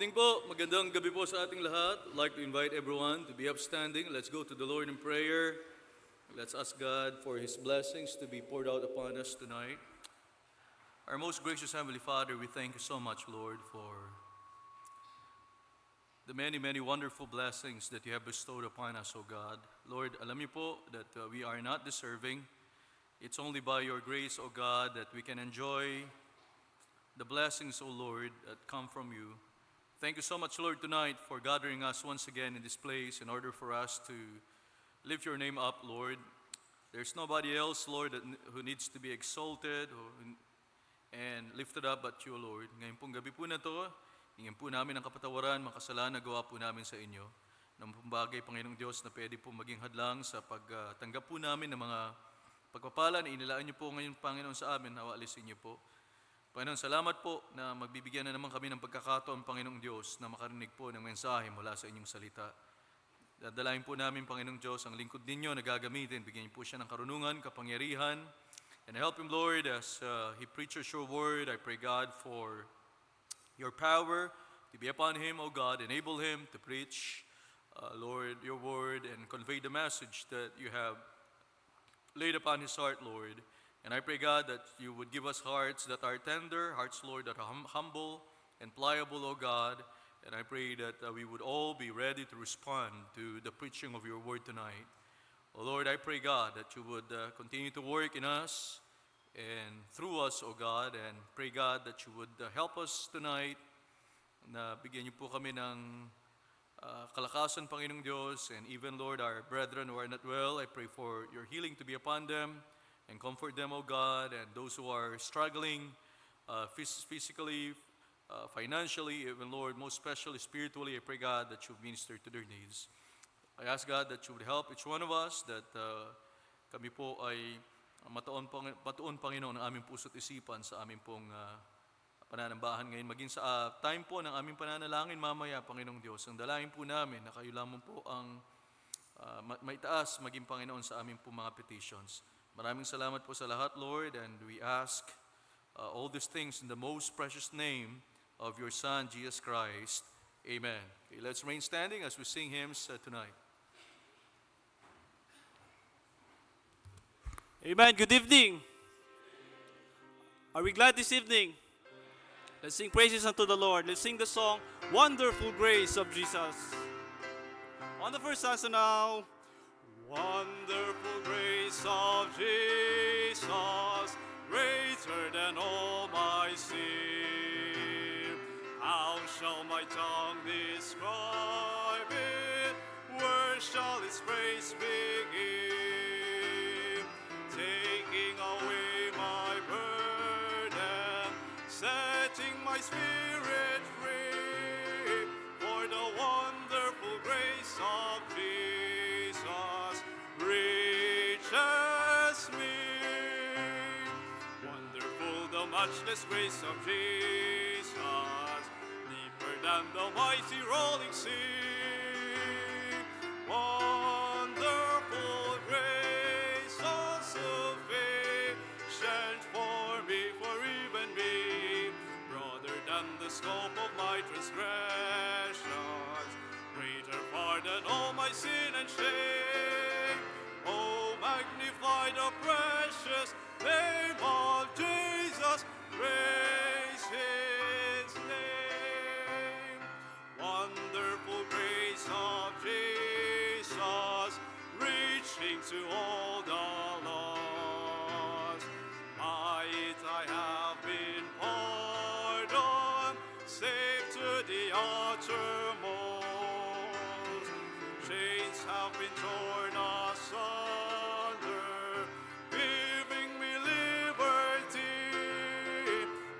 Morning po, magandang gabi po sa ating lahat. I'd like to invite everyone to be upstanding. Let's go to the Lord in prayer. Let's ask God for His blessings to be poured out upon us tonight. Our most gracious Heavenly Father, we thank you so much, Lord, for the many, many wonderful blessings that you have bestowed upon us, O God. Lord, alam niyo po that we are not deserving. It's only by your grace, O God, that we can enjoy the blessings, O Lord, that come from you. Thank you so much, Lord, tonight for gathering us once again in this place in order for us to lift your name up, Lord. There's nobody else, Lord, who needs to be exalted and lifted up but you, Lord. Ngayon pong gabi po na to, hingin po namin ang kapatawaran, makasalanan na gawa po namin sa inyo. Nang pong bagay, Panginoong Diyos, na pwede po maging hadlang sa pagtanggap po namin ng mga pagpapala na inilaan niyo po ngayon, Panginoon, sa amin, nawaalisin niyo po. Panginoon, salamat po na magbibigyan na naman kami ng pagkakataon, Panginoong Diyos, na makarinig po ng mensahe mula sa inyong salita. Dadalahin po namin, Panginoong Diyos, ang lingkod ninyo na gagamitin. Bigyan niyo po siya ng karunungan, kapangyarihan. And help him, Lord, as he preaches your word. I pray, God, for your power to be upon him, O God. Enable him to preach, Lord, your word and convey the message that you have laid upon his heart, Lord. And I pray, God, that you would give us hearts that are tender, hearts, Lord, that are humble and pliable, O God. And I pray that we would all be ready to respond to the preaching of your word tonight. O Lord, I pray, God, that you would continue to work in us and through us, O God. And pray, God, that you would help us tonight na bigyan niyo po kami ng kalakasan, Panginoong Diyos. And even, Lord, our brethren who are not well, I pray for your healing to be upon them. And comfort them, O God, and those who are struggling physically, financially, even, Lord, most especially spiritually, I pray, God, that you minister to their needs. I ask, God, that you would help each one of us, that kami po ay matuon, Panginoon, ang aming puso't isipan sa aming pong pananambahan ngayon. Maging sa time po ng aming pananalangin mamaya, Panginoong Diyos, ang dalahin po namin na kayo lamang po ang maitaas maging Panginoon sa aming pong mga petitions. Maraming salamat po sa lahat, Lord, and we ask all these things in the most precious name of your Son, Jesus Christ. Amen. Okay, let's remain standing as we sing hymns tonight. Amen. Good evening. Are we glad this evening? Let's sing praises unto the Lord. Let's sing the song, Wonderful Grace of Jesus. On the first stanza now. Wonderful grace of Jesus, greater than all my sin. How shall my tongue describe it? Where shall its praise begin? Taking away my burden, setting my spirit free, for the wonderful grace of Jesus reaches me. Wonderful the matchless grace of Jesus, deeper than the mighty rolling sea. Wonderful grace, all sufficient for me, for even me, broader than the scope of my transgressions, greater far than all my sin and shame. Oh, magnify the precious name of Jesus, praise his name. Wonderful grace of Jesus, reaching to all the lost. By it I have been pardoned, saved to the uttermost. Chains have been torn asunder, giving me liberty,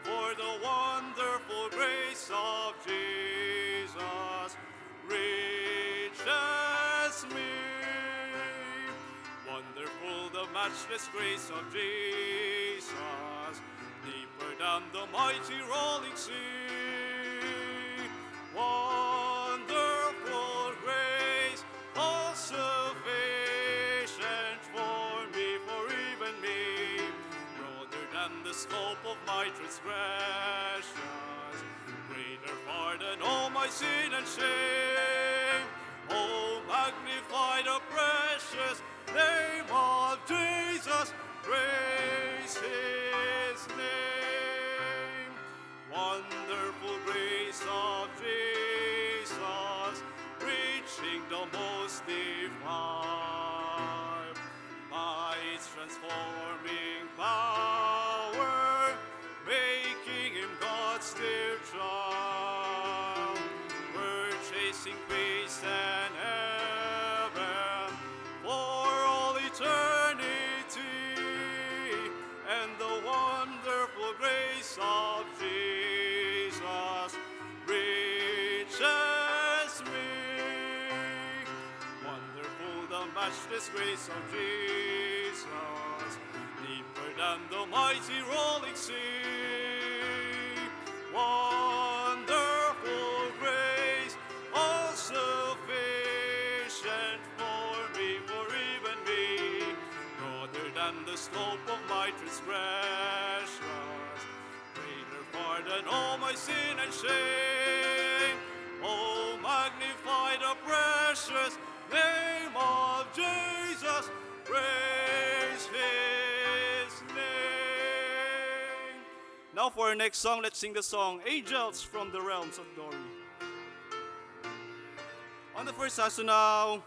for the wonderful grace of Jesus reaches me. Wonderful the matchless grace of Jesus, deeper than the mighty rolling sea. Wonderful grace, all sufficient for me, for even me, broader than the scope of my transgressions, greater far than all my my sin and shame. Oh, magnify the precious name of Jesus, praise His name. Wonderful grace of Jesus, reaching the most divine. By its transforming power, making Him God's dear child, purchasing grace and heaven for all eternity, and the wonderful grace of Jesus reaches me. Wonderful the matchless grace of Jesus, deeper than the mighty rolling sea. Wonderful grace, all sufficient for me, for even me, broader than the slope of my transgressions, greater far than all my sin and shame. Oh, magnify the precious name of Jesus, praise His name. Now for our next song, let's sing the song, Angels from the Realms of Glory. On the first stanza now.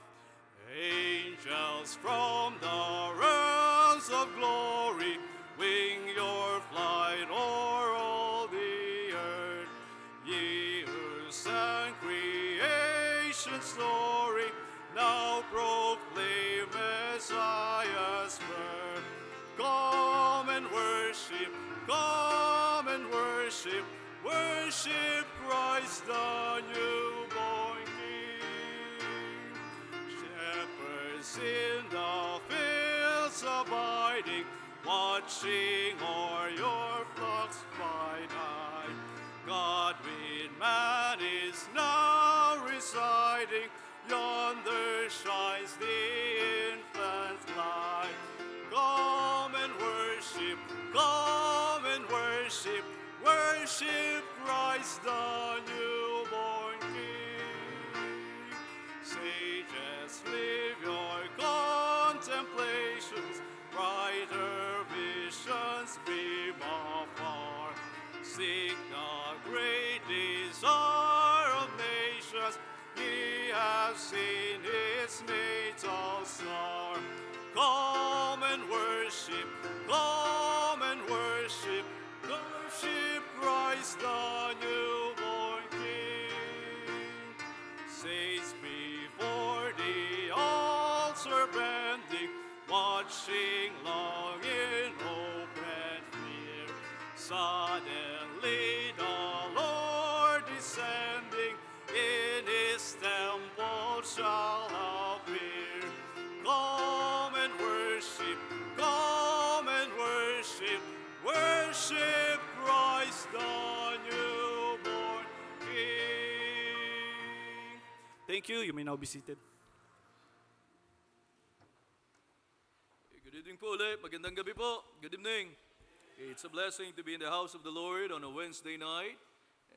Angels from the realms of glory, wing your flight o'er all the earth. Ye who sang creation's story, now proclaim Messiah's birth. Come and worship, worship Christ the newborn King. Shepherds in the fields abiding, watching o'er your flocks by night. God with man is now residing, yonder shines the infant's light. Come and worship, worship Christ the newborn King. Sages, live your contemplations, brighter visions beam afar. Seek the great desire of nations, ye have seen His natal star. Come and worship, worship Christ the newborn King. Saints before the altar bending, watching long in hope and fear. Suddenly the Lord descending, in His temple shall appear. Come and worship, worship Christ the newborn King. Thank you. You may now be seated. Good evening po ulit. Magandang gabi po. Good evening. It's a blessing to be in the house of the Lord on a Wednesday night.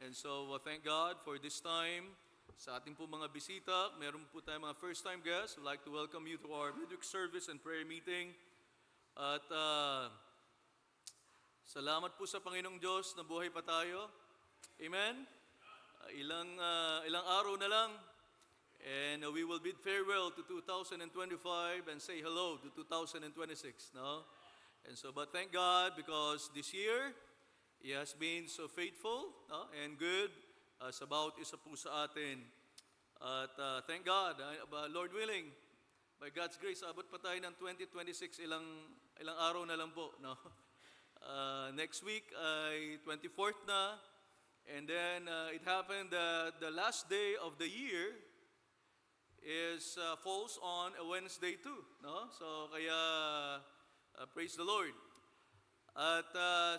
And so thank God for this time. Sa ating po mga bisita, meron po tayong mga first-time guests. I'd like to welcome you to our midweek service and prayer meeting. At salamat po sa Panginoong Diyos na buhay pa tayo. Amen? Ilang araw na lang. And we will bid farewell to 2025 and say hello to 2026. No? And so, but thank God because this year, He has been so faithful, no? And good. Sa bawat isa po sa atin. At thank God, Lord willing, by God's grace, abot pa tayo ng 2026, ilang araw na lang po. No? Next week ay 24th na, and then it happened that the last day of the year is falls on a Wednesday too. No? So kaya praise the Lord. At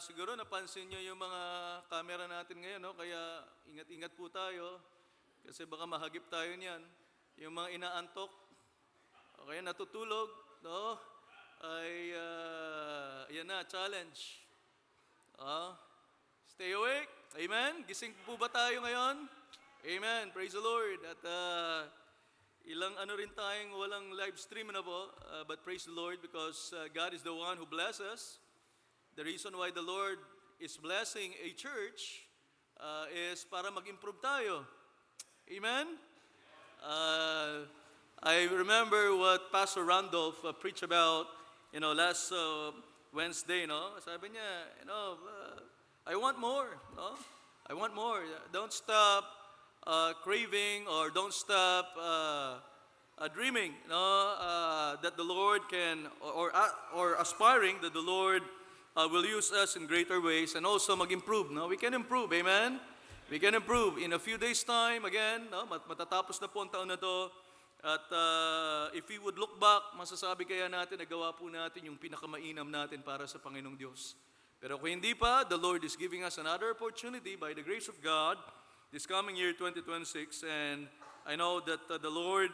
siguro napansin nyo yung mga camera natin ngayon, no? Kaya ingat-ingat po tayo kasi baka mahagip tayo niyan. Yung mga inaantok o kaya natutulog, no? Ay yan na, challenge. Stay awake. Amen? Gising po ba tayo ngayon? Amen. Praise the Lord. At ilang ano rin tayong walang live stream na po. But praise the Lord because God is the one who blesses us. The reason why the Lord is blessing a church is para mag-improve tayo. Amen? I remember what Pastor Randolph preached about, last Wednesday, Sabi niya, I want more, I want more. Don't stop craving or don't stop dreaming, that the Lord can, or aspiring that the Lord will use us in greater ways and also mag-improve. No? We can improve, amen? We can improve. In a few days' time, again, matatapos na po ang taon na to. At if we would look back, masasabi kaya natin, nagawa po natin yung pinakamainam natin para sa Panginoong Diyos. Pero kung hindi pa, the Lord is giving us another opportunity by the grace of God this coming year, 2026. And I know that the Lord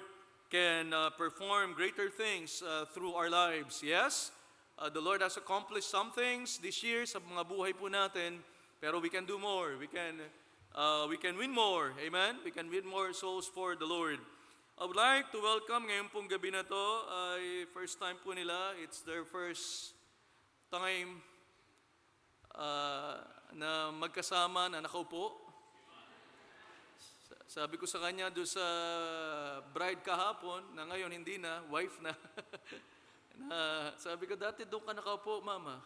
can perform greater things through our lives. Yes, the Lord has accomplished some things this year sa mga buhay po natin, pero we can do more. We can win more. Amen? We can win more souls for the Lord. I would like to welcome ngayon pong gabi na to. First time po nila. It's their first time na magkasama na nakaupo. Sabi ko sa kanya doon sa bride kahapon, na ngayon hindi na, wife na. Sabi ko, dati doon ka nakaupo, mama.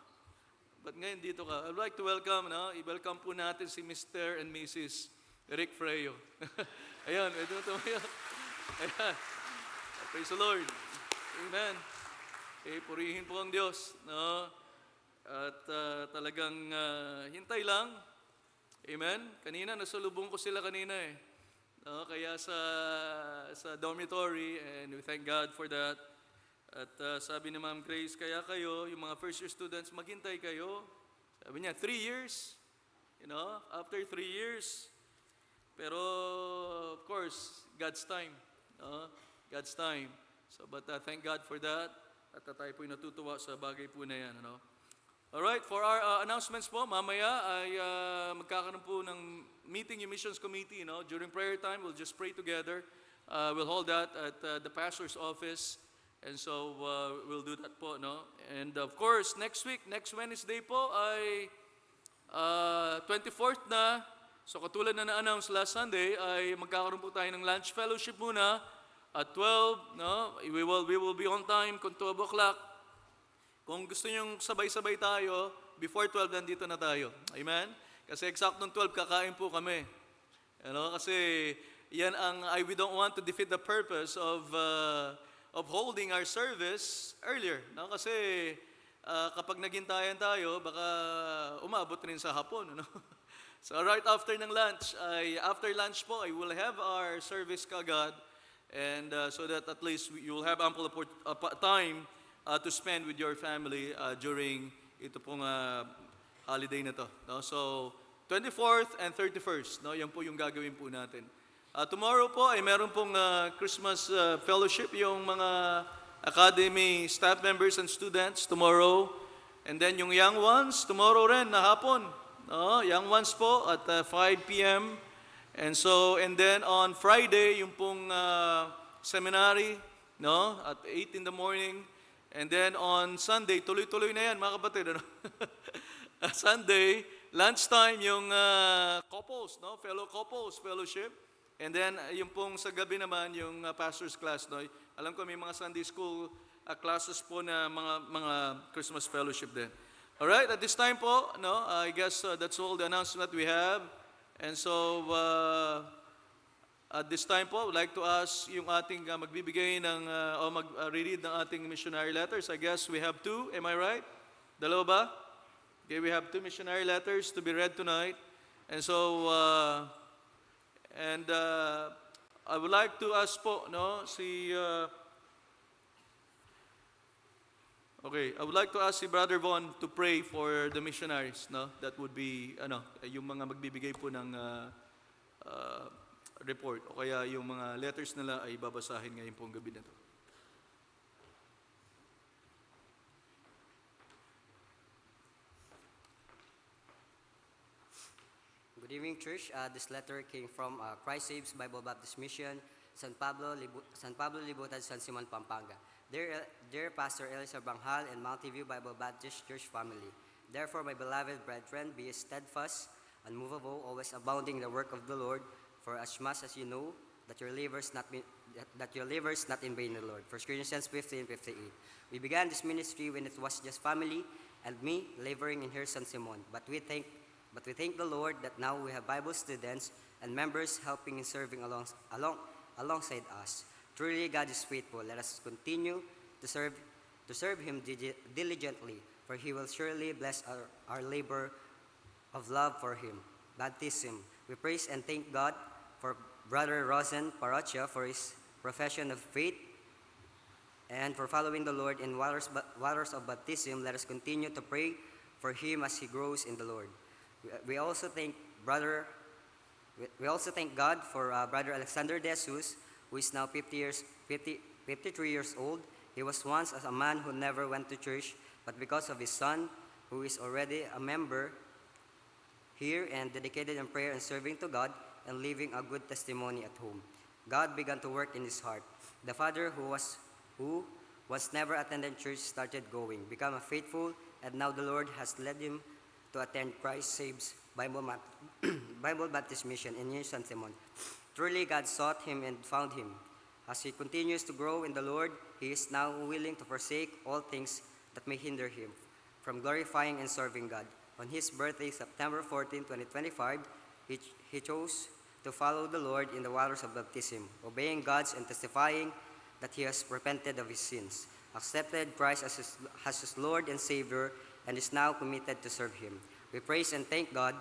But ngayon dito ka. I would like to welcome, i-welcome po natin si Mr. and Mrs. Rick Freyo. Ayan, ito tumayo. Ayan. Praise the Lord. Amen. Purihin po ang Diyos. No? At talagang hintay lang. Amen. Kanina, nasalubong ko sila kanina eh. No? Kaya sa dormitory, and we thank God for that. At sabi ni Ma'am Grace, kaya kayo, yung mga first year students, maghintay kayo. Sabi niya, 3 years. After 3 years. Pero, of course, God's time. God's time. So, but thank God for that. At tayo po'y natutuwa sa bagay po na yan. Alright, for our announcements po, mamaya ay magkakaroon po ng meeting yung Missions Committee. During prayer time, we'll just pray together. We'll hold that at the pastor's office. And so, we'll do that po, And of course, next week, next Wednesday po ay 24th na. So, katulad na na-announce last Sunday, ay magkakaroon po tayo ng lunch fellowship muna at 12, We will be on time kung 12 o'clock. Kung gusto nyong sabay-sabay tayo, before 12, nandito na tayo. Amen? Kasi eksaktong 12, kakain po kami. Kasi yan we don't want to defeat the purpose of holding our service earlier. Kasi kapag naghintayan tayo, baka umabot rin sa hapon. So right after ng lunch, after lunch po, I will have our service kagad. And so that at least you will have ample time to spend with your family during ito pong holiday na to. So 24th and 31st, yan po yung gagawin po natin. Tomorrow po ay meron pong Christmas fellowship, yung mga academy staff members and students tomorrow. And then yung young ones, tomorrow rin na hapon. Young ones po at 5 p.m. And then on Friday, yung pong seminary, at 8 in the morning. And then on Sunday, tuloy-tuloy na yan, mga kapatid. Sunday, lunchtime, yung couples, fellow couples fellowship. And then, yung pong sa gabi naman, yung pastor's class, Alam ko may mga Sunday school classes po na mga Christmas fellowship din. Alright, at this time po, I guess that's all the announcement we have. And so, at this time po, I would like to ask yung ating magbibigay ng, o mag-read ng ating missionary letters. I guess we have 2, am I right? Dalawa ba? Okay, we have 2 missionary letters to be read tonight. And so, I would like to ask po, I would like to ask si Brother Von to pray for the missionaries, That would be, yung mga magbibigay po ng report, o kaya yung mga letters nila ay babasahin ngayon pong gabi na to. Good evening, church. This letter came from Christ Saves Bible Baptist Mission, San Pablo Libutan, San Simon, Pampanga. Dear Pastor Elisa Banghal and Mountain View Bible Baptist Church family, therefore, my beloved brethren, be steadfast, unmovable, always abounding in the work of the Lord, for as much as you know that your labor is not in vain in the Lord. 1 Corinthians 15:58. We began this ministry when it was just family and me laboring in here San Simon. But we thank the Lord that now we have Bible students and members helping and serving alongside us. Truly, God is faithful. Let us continue to serve Him diligently, for He will surely bless our labor of love for Him. Baptism. We praise and thank God for Brother Rosen Paracha for his profession of faith and for following the Lord in waters of baptism. Let us continue to pray for him as he grows in the Lord. We also thank God for Brother Alexander De Jesus, who is now 53 years old. He was once as a man who never went to church, but because of his son, who is already a member here and dedicated in prayer and serving to God and leaving a good testimony at home, God began to work in his heart. The father who once never attended church started going, become a faithful, and now the Lord has led him to attend Christ Saves Bible Baptist Mission in New San Simon. Truly, God sought him and found him. As he continues to grow in the Lord, he is now willing to forsake all things that may hinder him from glorifying and serving God. On his birthday, September 14, 2025, he chose to follow the Lord in the waters of baptism, obeying God's and testifying that he has repented of his sins, accepted Christ as his Lord and Savior, and is now committed to serve him. We praise and thank God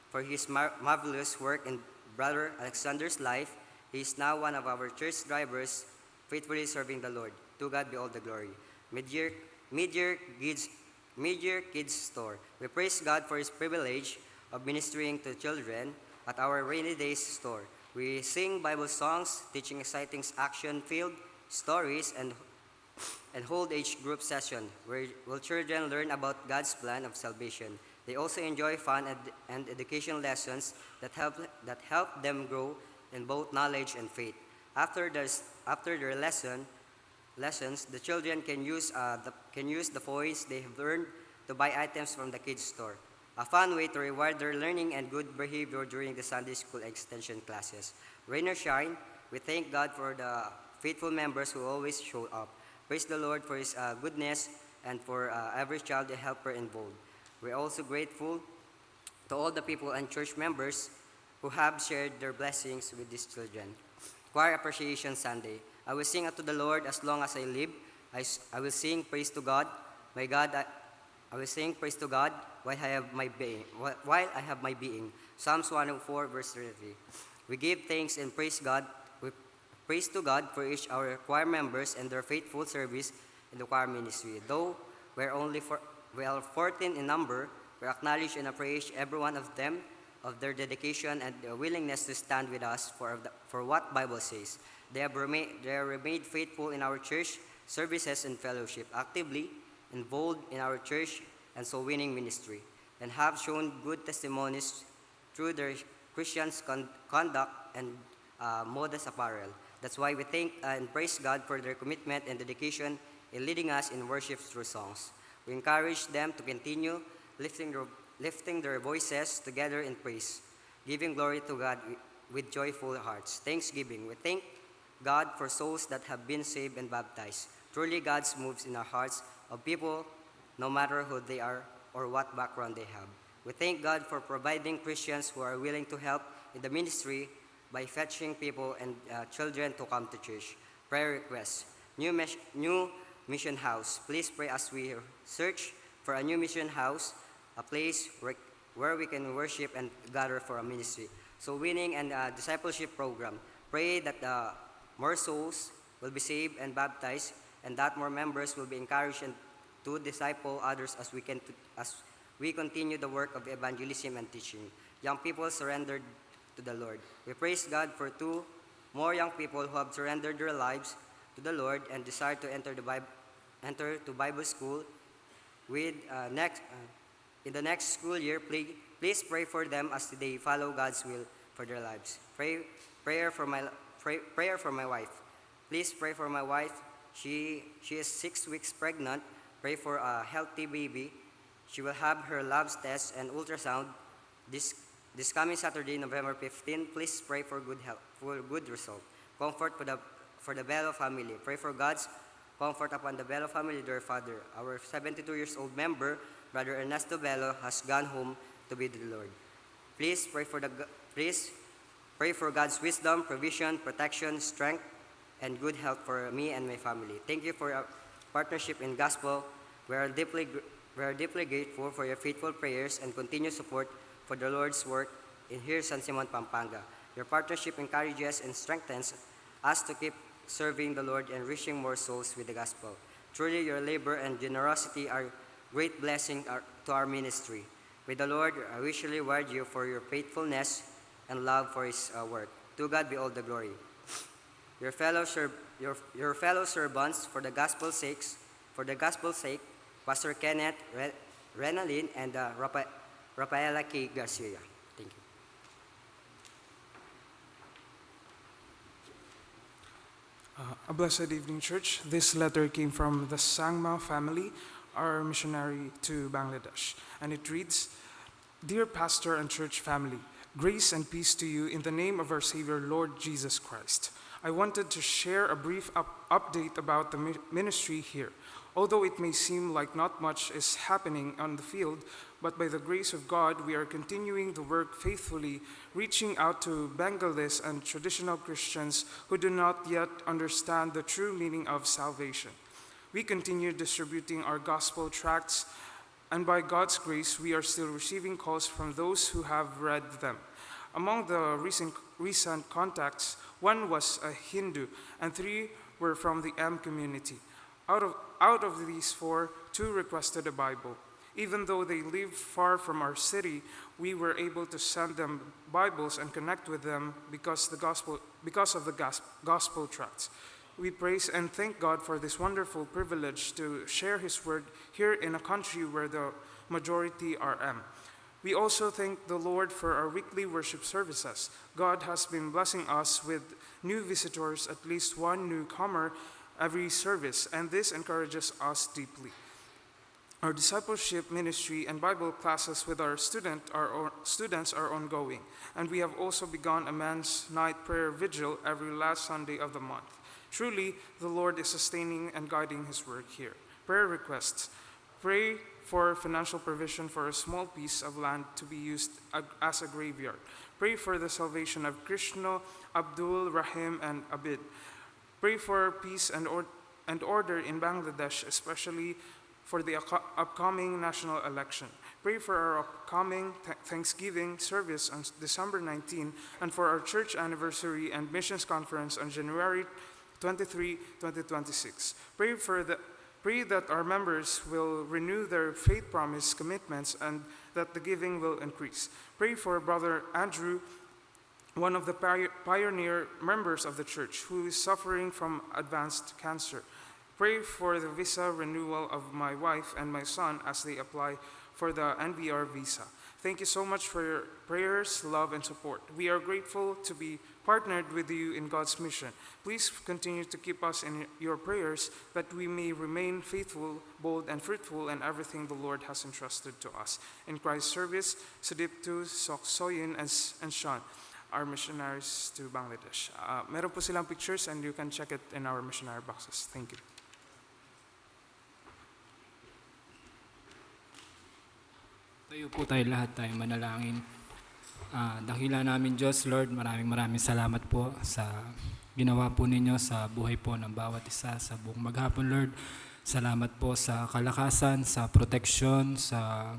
for his marvelous work in Brother Alexander's life. He is now one of our church drivers, faithfully serving the Lord. To God be all the glory. Mid-year Kids Store. We praise God for his privilege of ministering to children at our Rainy Days store. We sing Bible songs, teaching exciting action-filled stories, and hold age group session where will children learn about God's plan of salvation. They also enjoy fun and education lessons that help them grow in both knowledge and faith. After their lessons, the children can use the points they have earned to buy items from the kids store. A fun way to reward their learning and good behavior during the Sunday school extension classes. Rain or shine, we thank God for the faithful members who always show up. Praise the Lord for his goodness and for every child and helper involved. We're also grateful to all the people and church members who have shared their blessings with these children. Choir Appreciation Sunday. I will sing unto the Lord as long as I live. I will sing praise to God. My God, I will sing praise to God while I have my being. Psalms 104, verse 33. We give thanks and praise God. We praise to God for each our choir members and their faithful service in the choir ministry. Though we are 14 in number, we acknowledge and appreciate every one of them of their dedication and their willingness to stand with us for what Bible says. They have remained faithful in our church services and fellowship, actively involved in our church and soul-winning ministry, and have shown good testimonies through their Christian conduct and modest apparel. That's why we thank and praise God for their commitment and dedication in leading us in worship through songs. We encourage them to continue lifting their voices together in praise, giving glory to God with joyful hearts. Thanksgiving. We thank God for souls that have been saved and baptized. Truly, God moves in our hearts of people, no matter who they are or what background they have. We thank God for providing Christians who are willing to help in the ministry by fetching people and children to come to church. Prayer requests. New mission house. Please pray as we search for a new mission house, a place where we can worship and gather for a ministry. So winning and discipleship program. Pray that more souls will be saved and baptized, and that more members will be encouraged to disciple others as we continue the work of evangelism and teaching. Young people surrendered to the Lord. We praise God for 2 more young people who have surrendered their lives to the Lord and desire to enter to Bible school. In the next school year, Please pray for them as they follow God's will for their lives. Prayer for my wife. Please pray for my wife. She is 6 weeks pregnant. Pray for a healthy baby. She will have her labs test and ultrasound this coming Saturday, November 15. Please pray for good health, for good result. Comfort for the Bello family. Pray for God's comfort upon the Bello family, their father. Our 72 years old member, Brother Ernesto Bello, has gone home to be with the Lord. Please pray for God's wisdom, provision, protection, strength, and good health for me and my family. Thank you for your partnership in gospel. We are deeply grateful for your faithful prayers and continued support for the Lord's work in here San Simon, Pampanga. Your partnership encourages and strengthens us to keep serving the Lord and reaching more souls with the gospel. Truly, your labor and generosity are great blessing to our ministry. May the Lord richly reward you for your faithfulness and love for His work. To God be all the glory. Your fellow servants, for the gospel's sake, Pastor Kenneth Renalyn and Rafaela K. Garcia. Thank you. A blessed evening, church. This letter came from the Sangma family, our missionary to Bangladesh, and it reads, Dear Pastor and church family, grace and peace to you in the name of our Savior, Lord Jesus Christ. I wanted to share a brief update about the ministry here. Although it may seem like not much is happening on the field, but by the grace of God, we are continuing the work faithfully, reaching out to Bangladesh and traditional Christians who do not yet understand the true meaning of salvation. We continue distributing our gospel tracts, and by God's grace, we are still receiving calls from those who have read them. Among the recent contacts, one was a Hindu, and 3 were from the M community. Out of these 4, 2 requested a Bible. Even though they live far from our city, we were able to send them Bibles and connect with them because of the gospel tracts. We praise and thank God for this wonderful privilege to share His word here in a country where the majority are M. We also thank the Lord for our weekly worship services. God has been blessing us with new visitors, at least one newcomer every service, and this encourages us deeply. Our discipleship ministry and Bible classes with our students are ongoing, and we have also begun a men's night prayer vigil every last Sunday of the month. Truly, the Lord is sustaining and guiding His work here. Prayer requests. Pray for financial provision for a small piece of land to be used as a graveyard. Pray for the salvation of Krishna, Abdul, Rahim, and Abid. Pray for peace and order in Bangladesh, especially for the upcoming national election. Pray for our upcoming Thanksgiving service on December 19 and for our church anniversary and missions conference on January 23, 2026. Pray that our members will renew their faith promise commitments and that the giving will increase. Pray for Brother Andrew, one of the pioneer members of the church who is suffering from advanced cancer. Pray for the visa renewal of my wife and my son as they apply for the NVR visa. Thank you so much for your prayers, love, and support. We are grateful to be partnered with you in God's mission. Please continue to keep us in your prayers that we may remain faithful, bold, and fruitful in everything the Lord has entrusted to us. In Christ's service, Sudiptu, Soksoyin, and Sean, our missionaries to Bangladesh. Meron po silang pictures and you can check it in our missionary boxes. Thank you. Tayo po tayo lahat, tayo manalangin. Dakila namin Diyos, Lord, maraming salamat po sa ginawa po ninyo sa buhay po ng bawat isa sa buong maghapon, Lord. Salamat po sa kalakasan, sa protection, sa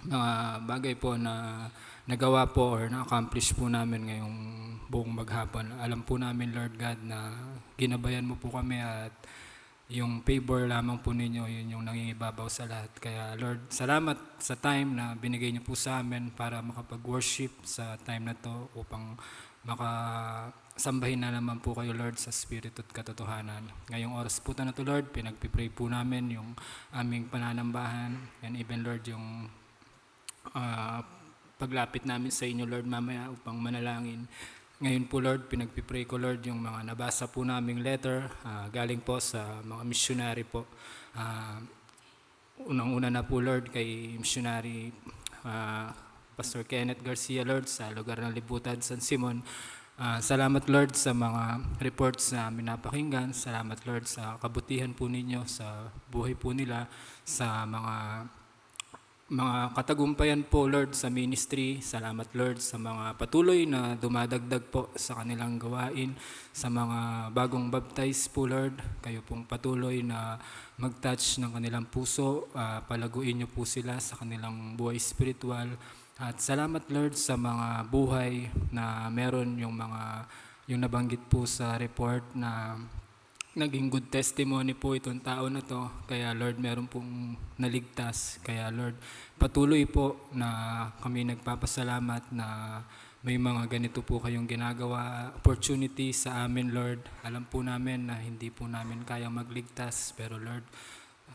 mga bagay po na nagawa po or na-accomplish po namin ngayong buong maghapon. Alam po namin, Lord God, na ginabayan mo po kami at yung favor lamang po ninyo, yun yung nangingibabaw sa lahat. Kaya Lord, salamat sa time na binigay niyo po sa amin para makapag-worship sa time na to upang makasambahin na naman po kayo, Lord, sa Spirit at katotohanan. Ngayong oras po na to, Lord, pinagpipray po namin yung aming pananambahan and even, Lord, yung ah, paglapit namin sa inyo, Lord, mamaya upang manalangin. Ngayon po, Lord, pinagpipray ko, Lord, yung mga nabasa po naming letter galing po sa mga missionary po. Ah, Unang-una na po, Lord, kay missionary Pastor Kenneth Garcia, Lord, sa lugar ng Libutan, San Simon. Salamat, Lord, sa mga reports na minapakinggan. Salamat, Lord, sa kabutihan po ninyo, sa buhay po nila, sa mga katagumpayan po, Lord, sa ministry. Salamat, Lord, sa mga patuloy na dumadagdag po sa kanilang gawain. Sa mga bagong baptize po, Lord, kayo pong patuloy na mag-touch ng kanilang puso. Palaguin niyo po sila sa kanilang buhay spiritual. At salamat, Lord, sa mga buhay na meron yung nabanggit po sa report na naging good testimony po itong tao na to. Kaya Lord, meron pong naligtas. Kaya Lord, patuloy po na kami nagpapasalamat na may mga ganito po kayong ginagawa, opportunity sa amin, Lord. Alam po namin na hindi po namin kayang magligtas, pero Lord,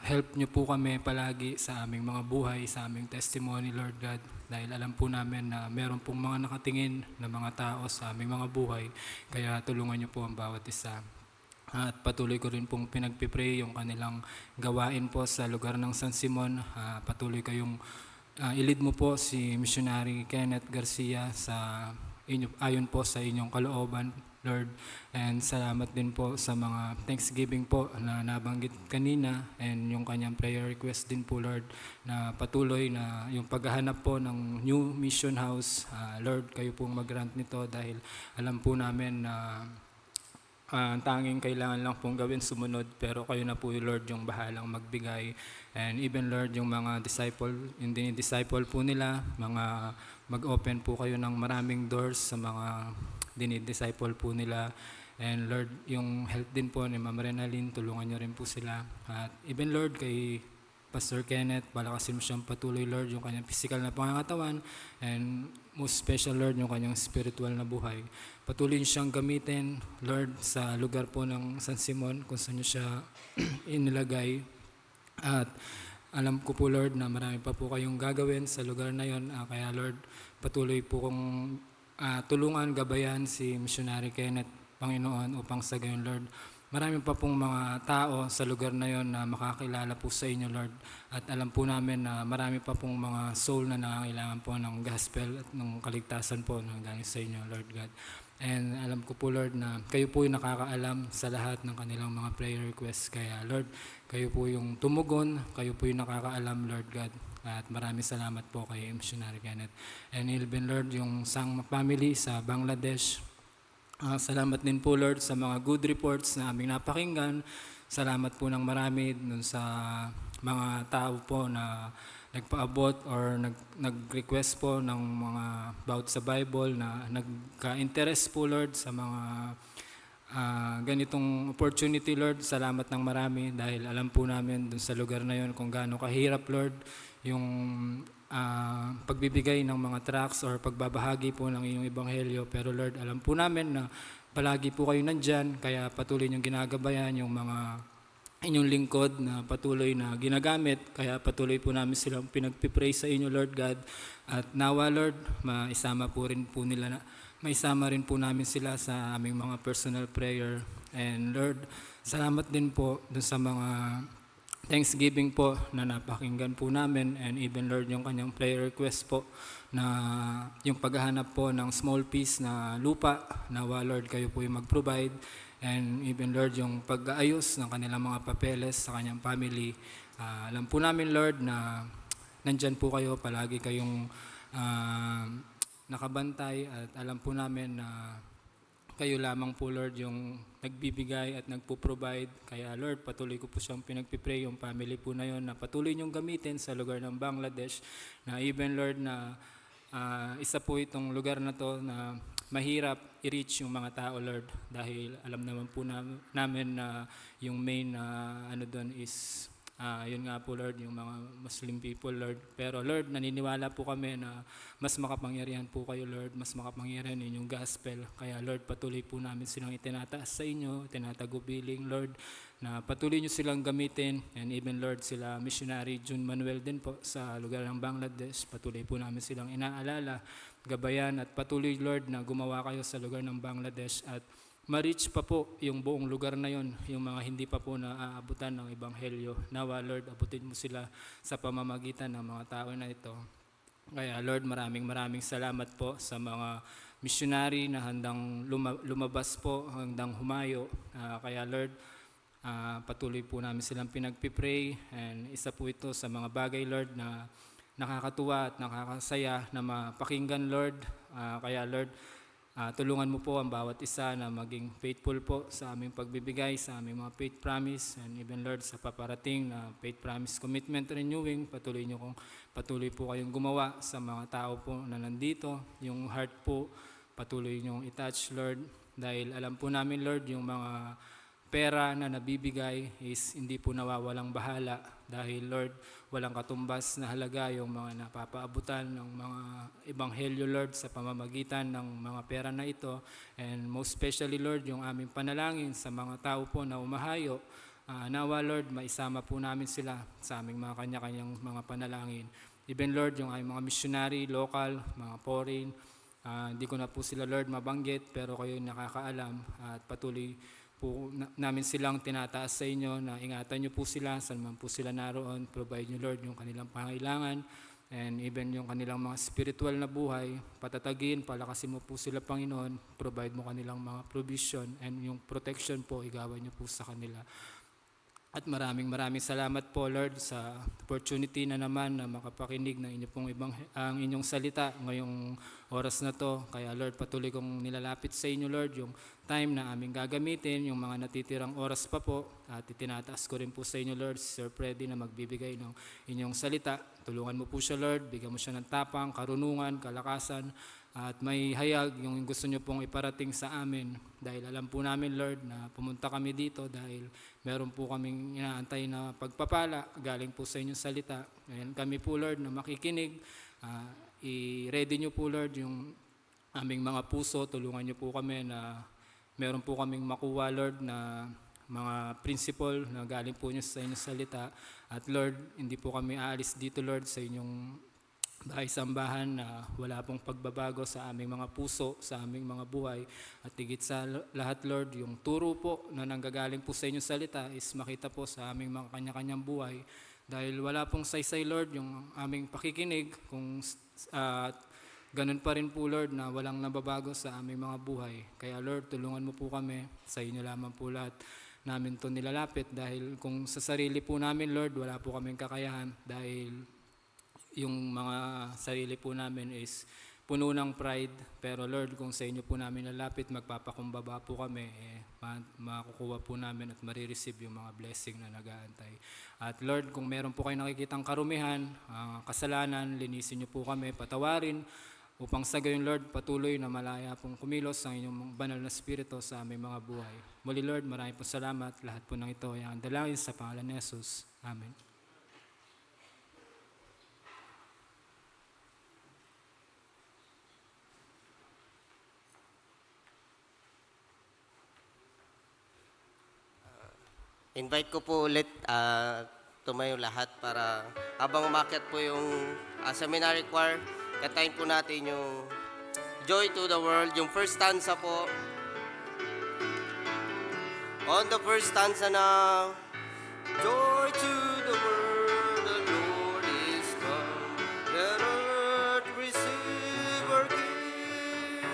help niyo po kami palagi sa aming mga buhay, sa aming testimony, Lord God. Dahil alam po namin na meron pong mga nakatingin na mga tao sa aming mga buhay. Kaya tulungan niyo po ang bawat isa. At patuloy ko rin pong pinagpipray yung kanilang gawain po sa lugar ng San Simon. Patuloy kayong ilid mo po si Missionary Kenneth Garcia sa ayon po sa inyong kalooban, Lord. And salamat din po sa mga Thanksgiving po na nabanggit kanina and yung kanyang prayer request din po, Lord, na patuloy na yung paghahanap po ng new mission house. Lord, kayo pong mag-grant nito dahil alam po namin na ang tanging kailangan lang pong gawin sumunod, pero kayo na po, Lord, yung bahalang magbigay. And even, Lord, yung mga yung dinidisciple po nila, mag-open po kayo ng maraming doors sa mga dinidisciple po nila. And Lord, yung health din po ni Ma'am Renalyn, tulungan niyo rin po sila. At even, Lord, kay Pastor Kenneth, palakasin mo siyang patuloy, Lord, yung kanyang physical na pangangatawan, and most special, Lord, yung kanyang spiritual na buhay. Patuloy niyo siyang gamitin, Lord, sa lugar po ng San Simon, kung saan niyo siya inilagay. At alam ko po, Lord, na marami pa po kayong gagawin sa lugar na yon. Kaya, Lord, patuloy po kong tulungan, gabayan si Missionary Kenneth, Panginoon, upang sa gayon, Lord, marami pa pong mga tao sa lugar na yon na makakilala po sa inyo, Lord. At alam po namin na marami pa pong mga soul na nangangailangan po ng gospel at ng kaligtasan po na galing sa inyo, Lord God. And alam ko po, Lord, na kayo po yung nakakaalam sa lahat ng kanilang mga prayer requests. Kaya, Lord, kayo po yung tumugon, kayo po yung nakakaalam, Lord God. At maraming salamat po kay Missionary Kenneth. And even, Lord, yung Sang family sa Bangladesh. Salamat din po, Lord, sa mga good reports na aming napakinggan. Salamat po ng marami dun sa mga tao po na nagpaabot or nag-request po ng mga about sa Bible, na nagka-interest po, Lord, sa mga ganitong opportunity, Lord. Salamat ng marami dahil alam po namin dun sa lugar na yon kung gaano kahirap, Lord, yung pagbibigay ng mga tracts or pagbabahagi po ng iyong ebanghelyo. Pero Lord, alam po namin na palagi po kayo nandyan, kaya patuloy niyong ginagabayan yung mga inyong lingkod na patuloy na ginagamit. Kaya patuloy po namin silang pinagpipray sa inyo, Lord God. At nawa, Lord, maisama rin po namin sila sa aming mga personal prayer. And Lord, salamat din po dun sa mga Thanksgiving po na napakinggan po namin, and even, Lord, yung kanyang prayer request po na yung paghahanap po ng small piece na lupa, nawa, Lord, kayo po yung mag-provide, and even, Lord, yung pag-aayos ng kanilang mga papeles sa kanyang family. Alam po namin, Lord, na nandyan po kayo, palagi kayong nakabantay, at alam po namin na kayo lamang po, Lord, yung nagbibigay at nagpo-provide. Kaya, Lord, patuloy ko po siyang pinagpipray yung family po na yon na patuloy niyong gamitin sa lugar ng Bangladesh. Na even, Lord, na isa po itong lugar na to na mahirap i-reach yung mga tao, Lord. Dahil alam naman po namin na yung main doon is Yun nga po Lord, yung mga Muslim people Lord. Pero Lord, naniniwala po kami na mas makapangyarihan po kayo Lord, mas makapangyarihan yung gospel. Kaya Lord, patuloy po namin silang itinataas sa inyo, tinatagubiling Lord, na patuloy nyo silang gamitin. And even Lord, sila missionary Jun Manuel din po sa lugar ng Bangladesh, patuloy po namin silang inaalala, gabayan at patuloy Lord na gumawa kayo sa lugar ng Bangladesh at ma-reach pa po yung buong lugar na yon, yung mga hindi pa po naaabutan ng Ebanghelyo. Nawa Lord, abutin mo sila sa pamamagitan ng mga tao na ito. Kaya Lord, maraming salamat po sa mga missionary na handang lumabas po, handang humayo. Kaya Lord, patuloy po namin silang pinagpipray, and isa po ito sa mga bagay Lord na nakakatuwa at nakakasaya na mapakinggan Lord. Kaya Lord, tulungan mo po ang bawat isa na maging faithful po sa aming pagbibigay, sa aming mga faith promise, and even Lord sa paparating na faith promise commitment renewing, patuloy po kayong gumawa sa mga tao po na nandito. Yung heart po, patuloy niyong i-touch Lord, dahil alam po namin Lord, yung mga pera na nabibigay is hindi po nawawalang bahala, dahil Lord, walang katumbas na halaga yung mga napapaabutan ng mga ebanghelyo Lord sa pamamagitan ng mga pera na ito. And most especially Lord, yung aming panalangin sa mga tao po na umahayo, nawa Lord, maisama po namin sila sa aming mga kanya-kanyang mga panalangin. Even Lord, yung aming mga missionary, local, mga foreign, hindi ko na po sila Lord mabanggit, pero kayo yung nakakaalam, at patuloy po namin silang tinataas sa inyo na ingatan nyo po sila, saan man po sila naroon, provide nyo Lord yung kanilang pangailangan, and even yung kanilang mga spiritual na buhay, patatagin, palakasin mo po sila Panginoon, provide mo kanilang mga provision, and yung protection po, igawan nyo po sa kanila. At maraming salamat po Lord sa opportunity na naman na makapakinig ng ang inyong salita ngayong oras na to. Kaya Lord, patuloy kong nilalapit sa inyo Lord yung time na aming gagamitin, yung mga natitirang oras pa po, at itinataas ko rin po sa inyo Lord, Sir Freddy na magbibigay ng inyong salita. Tulungan mo po siya Lord, bigyan mo siya ng tapang, karunungan, kalakasan, at may hayag yung gusto nyo pong iparating sa amin, dahil alam po namin Lord na pumunta kami dito dahil meron po kaming inaantay na pagpapala galing po sa inyong salita. Ngayon kami po Lord na makikinig, i-ready nyo po Lord yung aming mga puso, tulungan nyo po kami na meron po kaming makuha Lord na mga principle na galing po nyo sa inyong salita. At Lord, hindi po kami aalis dito Lord sa inyong bahay-sambahan na wala pong pagbabago sa aming mga puso, sa aming mga buhay. At higit sa lahat Lord, yung turo po na nanggagaling po sa inyong salita is makita po sa aming mga kanya-kanyang buhay. Dahil wala pong saysay Lord yung aming pakikinig, kung ganun pa rin po Lord na walang nababago sa aming mga buhay. Kaya Lord, tulungan mo po kami, sa inyo lamang po lahat namin to nilalapit, dahil kung sa sarili po namin Lord, wala po kaming kakayahan, dahil yung mga sarili po namin is puno ng pride. Pero Lord, kung sa inyo po namin lalapit, magpapakumbaba po kami, makukuha po namin at marireceive yung mga blessing na nag-aantay. At Lord, kung meron po kayo nakikitang karumihan, kasalanan, linisin niyo po kami, patawarin, upang sa gayon Lord, patuloy na malaya pong kumilos ang inyong banal na spirito sa aming mga buhay. Muli Lord, maraming po salamat. Lahat po ng ito ay ang dalangin sa pangalan ni Jesus. Amen. Invite ko po ulit tumayo lahat para habang umakyat po yung seminary choir, katayin po natin yung Joy to the World, yung first stanza po. On the first stanza now, joy to the world, the Lord is come. Let earth receive her King.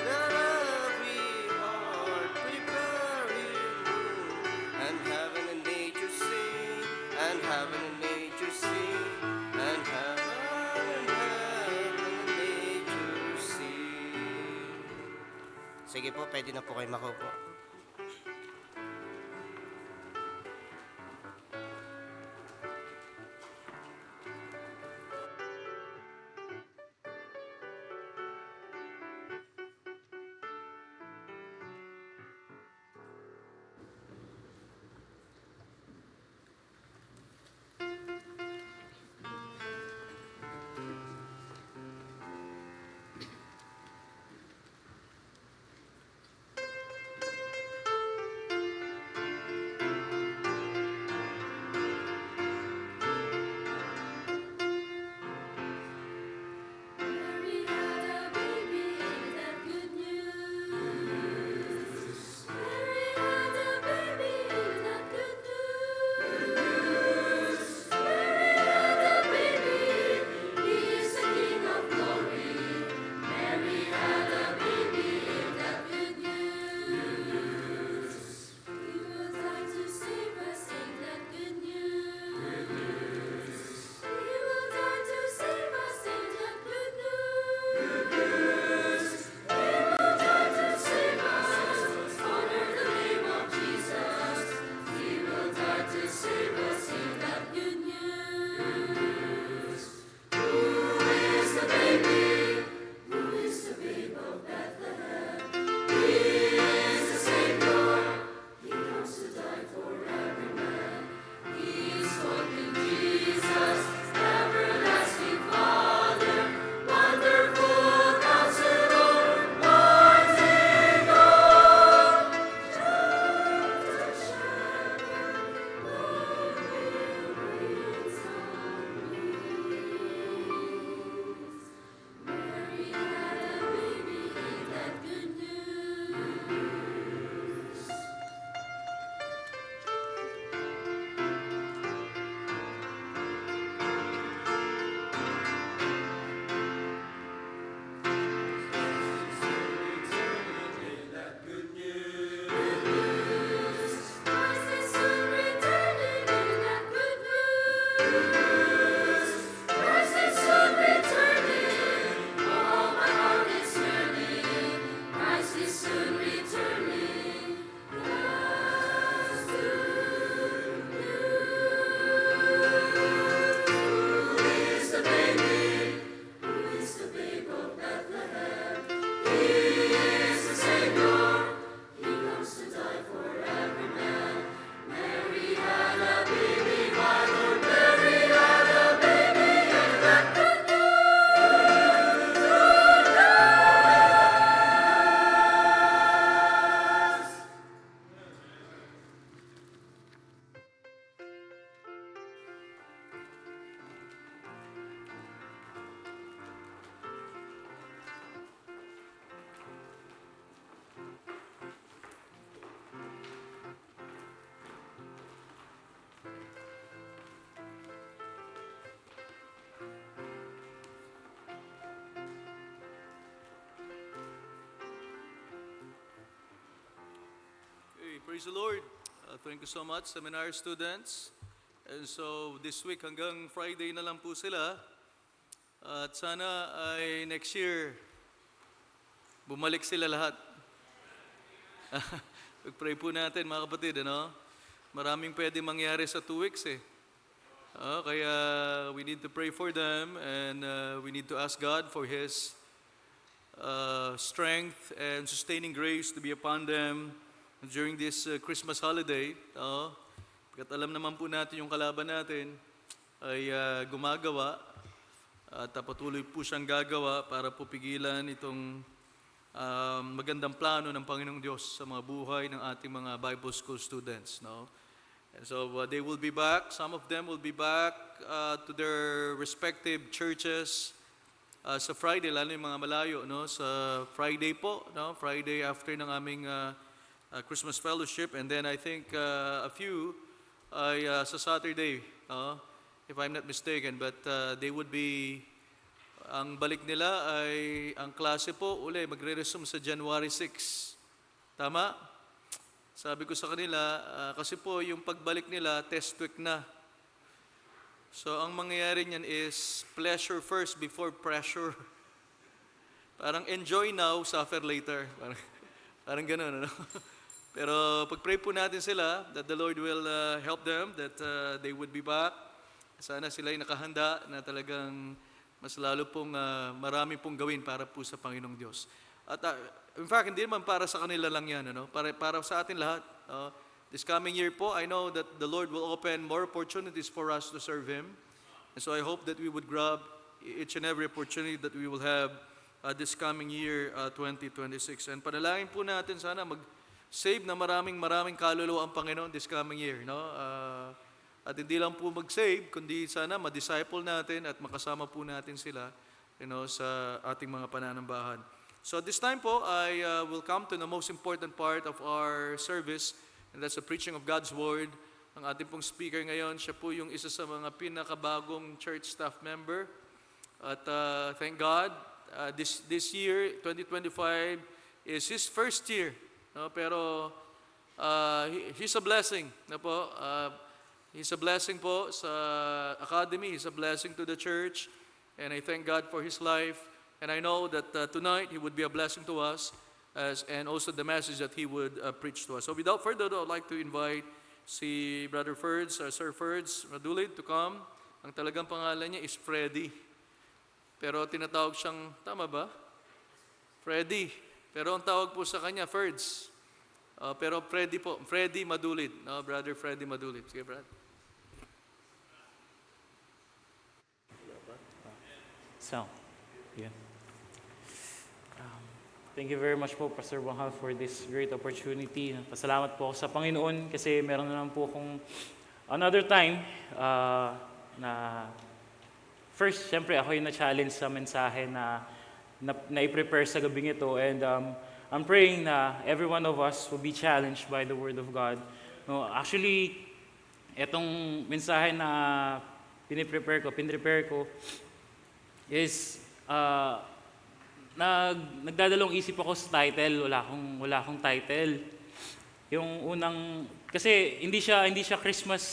Let every heart prepare Him room. And heaven and nature sing, and heaven and nature sing, and heaven and nature sing. Sige po, pwede na po kayo makaupo. Praise the Lord. Thank you so much, seminary students. And so this week hanggang Friday na lang po sila. At sana ay next year, bumalik sila lahat. Pag-pray po natin mga kapatid, ano? Maraming pwede mangyari sa 2 weeks eh. Kaya we need to pray for them and we need to ask God for His strength and sustaining grace to be upon them during this Christmas holiday. Pagkat alam naman po natin yung kalaban natin ay gumagawa at patuloy po siyang gagawa para po pigilan itong magandang plano ng Panginoong Diyos sa mga buhay ng ating mga Bible school students. No? And so they will be back. Some of them will be back to their respective churches sa Friday, lalo yung mga malayo. No? Sa Friday po, no? Friday after ng aming Christmas fellowship. And then I think a few ay sa Saturday, if I'm not mistaken. But they would be, ang balik nila ay, ang klase po, uli, magre-resume sa January 6. Tama? Sabi ko sa kanila, kasi po yung pagbalik nila, test week na. So ang mangyayari niyan is pleasure first before pressure. Parang enjoy now, suffer later. Parang ganun, ano? Pero pag-pray po natin sila that the Lord will help them, that they would be back. Sana sila ay nakahanda na talagang mas lalo pong marami pong gawin para po sa Panginoong Diyos. At in fact, hindi naman para sa kanila lang yan, ano? Para sa atin lahat. This coming year po, I know that the Lord will open more opportunities for us to serve Him. And so I hope that we would grab each and every opportunity that we will have this coming year, 2026. And panalangin po natin sana mag-save na maraming kaluluwa ang Panginoon this coming year. No? At hindi lang po mag-save, kundi sana ma-disciple natin at makasama po natin sila sa ating mga pananambahan. So this time po, I will come to the most important part of our service, and that's the preaching of God's Word. Ang ating pong speaker ngayon, siya po yung isa sa mga pinakabagong church staff member. At thank God, this year, 2025, is his first year. No? Pero he's a blessing. No po? He's a blessing po sa academy. He's a blessing to the church. And I thank God for his life. And I know that tonight he would be a blessing to us and also the message that he would preach to us. So without further ado, I'd like to invite si Brother Ferds, Sir Ferds Madulid to come. Ang talagang pangalan niya is Freddy. Pero tinatawag siyang, tama ba? Freddy. Pero ang tawag po sa kanya, Ferds. Pero Freddy po, Freddy Madulid. No, Brother Freddy Madulid. Sige, Brad. So, yeah. Thank you very much po, Pastor Banghal, for this great opportunity. Pasalamat po ako sa Panginoon kasi meron na lang po akong another time na first, syempre ako yung na-challenge sa mensahe na i-prepare sa gabing ito. And I'm praying na every one of us will be challenged by the Word of God. No, actually, itong mensahe na pinrepare ko, is nagdadalawang isip ako sa title. Wala akong title. Yung unang kasi hindi siya Christmas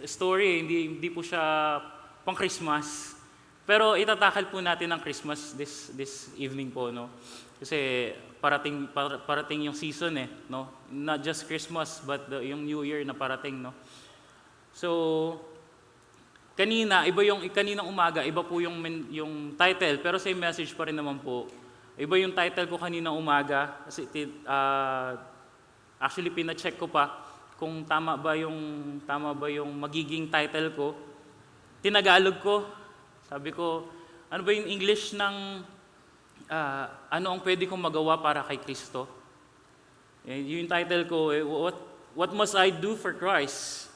story, hindi po siya pang Christmas. Pero itatakal po natin ang Christmas this evening po, no. Kasi parating yung season no. Not just Christmas but yung New Year na parating, no. So kaninang umaga, iba po yung title, pero same message pa rin naman po. Iba yung title ko kaninang umaga, kasi actually pina-check ko pa kung tama ba yung magiging title ko. Tinagalog ko, sabi ko, ano ba yung English ng ano ang pwede kong magawa para kay Kristo? Yung title ko, What Must I Do for Christ?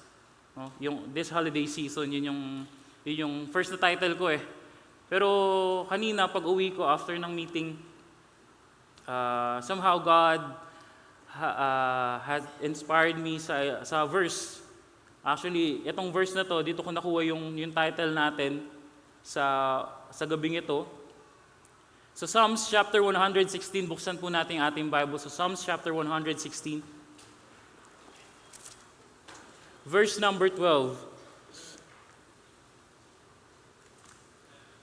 Yung this holiday season, yun yung first na title ko . Pero kanina pag uwi ko after ng meeting, somehow God had inspired me sa verse. Actually, itong verse na to, dito ko nakuha yung title natin sa gabing ito. So Psalms chapter 116, buksan po natin ating Bible. So Psalms chapter 116. verse number 12.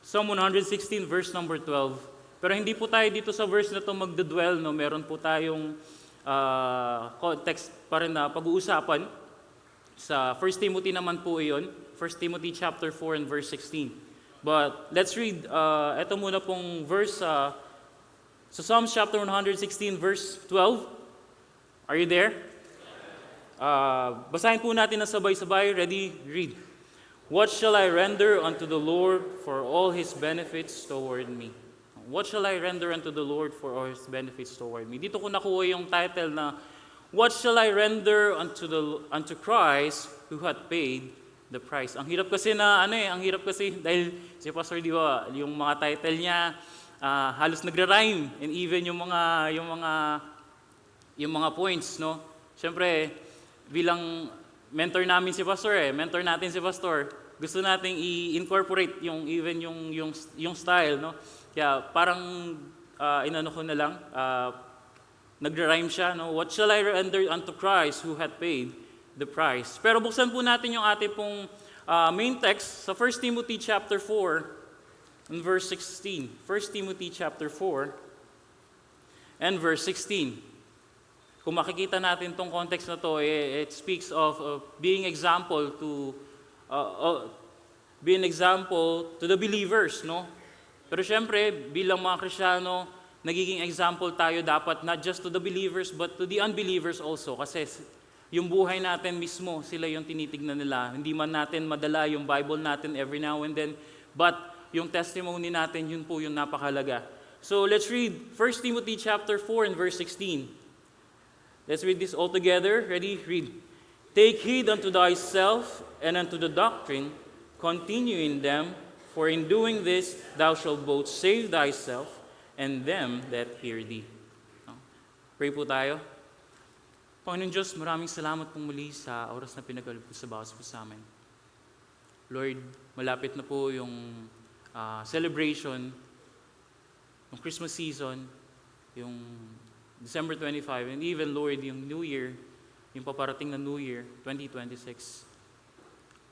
Psalm 116, verse number 12. Pero hindi po tayo dito sa verse na to magdedwell, no? Meron po tayong context pa rin na pag-uusapan. Sa 1 Timothy naman po iyon, 1 Timothy chapter 4 and verse 16. But let's read, ito muna pong verse sa Psalms chapter 116, verse 12. Are you there? Basahin po natin na sabay-sabay. Ready? Read. What shall I render unto the Lord for all His benefits toward me? What shall I render unto the Lord for all His benefits toward me? Dito ko nakuha yung title na, What shall I render unto Christ who hath paid the price? Ang hirap kasi ang hirap kasi dahil si Pastor, di ba, yung mga title niya, halos nagra-rhyme, and even yung mga points, no? Siyempre, bilang mentor namin si Pastor, mentor natin si Pastor, gusto nating i-incorporate yung style, no? Kaya parang inano ko na lang, nagra-rhyme siya, no? What shall I render unto Christ who hath paid the price? Pero buksan po natin yung ating pong main text sa 1 Timothy chapter 4 and verse 16. 1 Timothy chapter 4 and verse 16. Kung makikita natin tong context na to, it speaks of being example to the believers, no? Pero syempre, bilang mga Kristiyano, nagiging example tayo dapat not just to the believers but to the unbelievers also, kasi yung buhay natin mismo, sila yung tinitignan nila. Hindi man natin madala yung Bible natin every now and then, but yung testimony natin, yun po yung napakahalaga. So let's read 1 Timothy chapter 4 and verse 16. Let's read this all together. Ready? Read. Take heed unto thyself and unto the doctrine, continue in them, for in doing this thou shalt both save thyself and them that hear thee. Pray po tayo. Panginoon Diyos, maraming salamat pong muli sa oras na pinagkaloob po sa bawat po sa amin. Lord, malapit na po yung celebration, yung Christmas season, yung December 25, and even, Lord, yung New Year, yung paparating na New Year, 2026.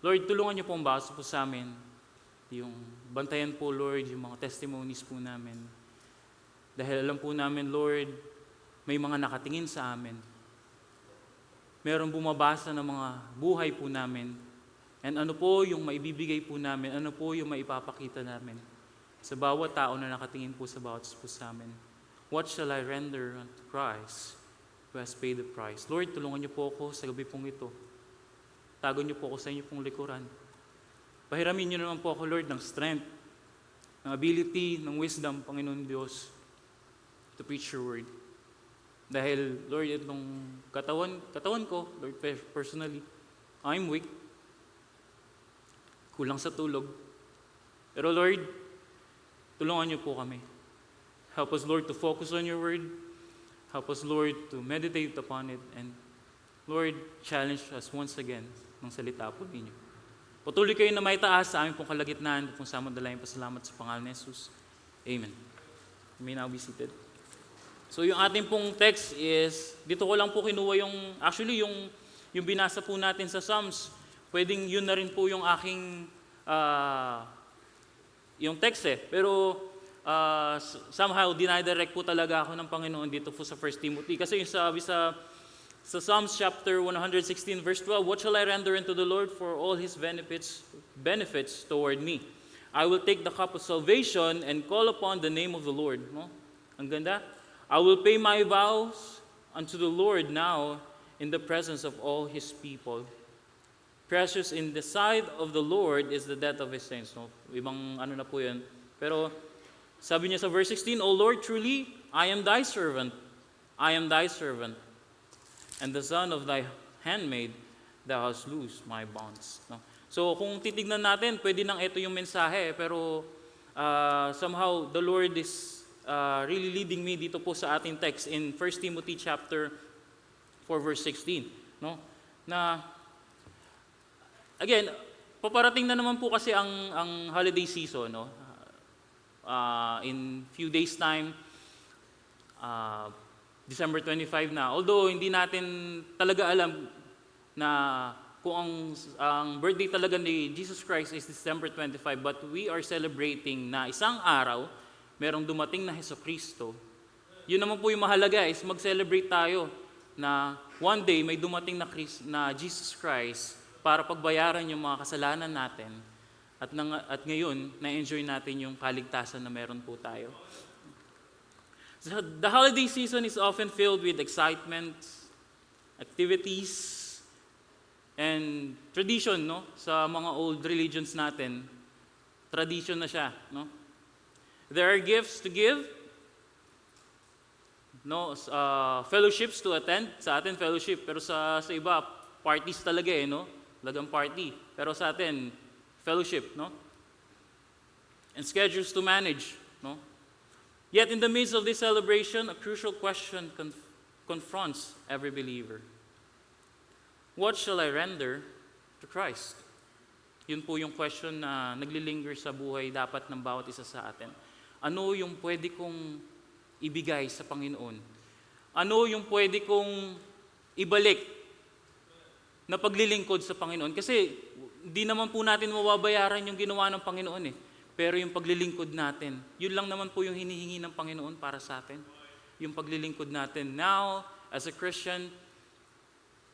Lord, tulungan niyo po ang bawat po sa amin, yung bantayan po, Lord, yung mga testimonies po namin. Dahil alam po namin, Lord, may mga nakatingin sa amin. Merong bumabasa ng mga buhay po namin. And ano po yung maibibigay po namin, ano po yung maipapakita namin sa bawat tao na nakatingin po sa bawat po sa amin. What shall I render unto Christ who has paid the price? Lord, tulungan niyo po ako sa gabi pong ito. Tago niyo po ako sa inyo pong likuran. Pahiramin niyo naman po ako, Lord, ng strength, ng ability, ng wisdom, Panginoon Diyos, to preach your word. Dahil, Lord, itong katawan ko, Lord, personally, I'm weak. Kulang sa tulog. Pero Lord, tulungan niyo po kami. Help us, Lord, to focus on your word. Help us, Lord, to meditate upon it. And, Lord, challenge us once again ng salita po ninyo. Patuloy kayo na may taas sa aming pong kalagitnaan kung sa madalayan pasalamat sa pangalan ni Jesus. Amen. You may now be seated. So yung ating pong text is, dito ko lang po kinuha yung binasa po natin sa Psalms. Pwedeng yun na rin po yung aking yung text Pero somehow dinidirect po talaga ako ng Panginoon dito po sa 1 Timothy. Kasi yung sabi sa Psalms chapter 116 verse 12, What shall I render unto the Lord for all His benefits toward me? I will take the cup of salvation and call upon the name of the Lord. No? Ang ganda. I will pay my vows unto the Lord now in the presence of all His people. Precious in the sight of the Lord is the death of His saints. No? Ibang ano na po yun. Pero sabi niya sa verse 16, O Lord, truly, I am thy servant. I am thy servant. And the son of thy handmaid, thou hast loosed my bonds. No? So kung titignan natin, pwede nang ito yung mensahe, pero somehow the Lord is really leading me dito po sa ating text in 1 Timothy chapter 4 verse 16. No? Na, again, paparating na naman po kasi ang holiday season. No? In few days time, December 25 na. Although hindi natin talaga alam na kung ang birthday talaga ni Jesus Christ is December 25, but we are celebrating na isang araw, merong dumating na Hesukristo. Yun naman po yung mahalaga is mag-celebrate tayo na one day may dumating na Jesus Christ para pagbayaran yung mga kasalanan natin at ngayon na-enjoy natin yung kaligtasan na meron po tayo. So, the holiday season is often filled with excitement, activities, and tradition, no? Sa mga old religions natin, tradition na siya, no? There are gifts to give, no? Fellowships to attend. Sa atin, fellowship. Pero sa iba, parties talaga no? Talagang party. Pero sa atin, fellowship, no? And schedules to manage, no? Yet in the midst of this celebration, a crucial question confronts every believer. What shall I render to Christ? Yun po yung question na naglilinger sa buhay dapat ng bawat isa sa atin. Ano yung pwede kong ibigay sa Panginoon? Ano yung pwede kong ibalik na paglilingkod sa Panginoon? Kasi hindi naman po natin mababayaran yung ginawa ng Panginoon Pero yung paglilingkod natin, yun lang naman po yung hinihingi ng Panginoon para sa atin. Yung paglilingkod natin. Now, as a Christian,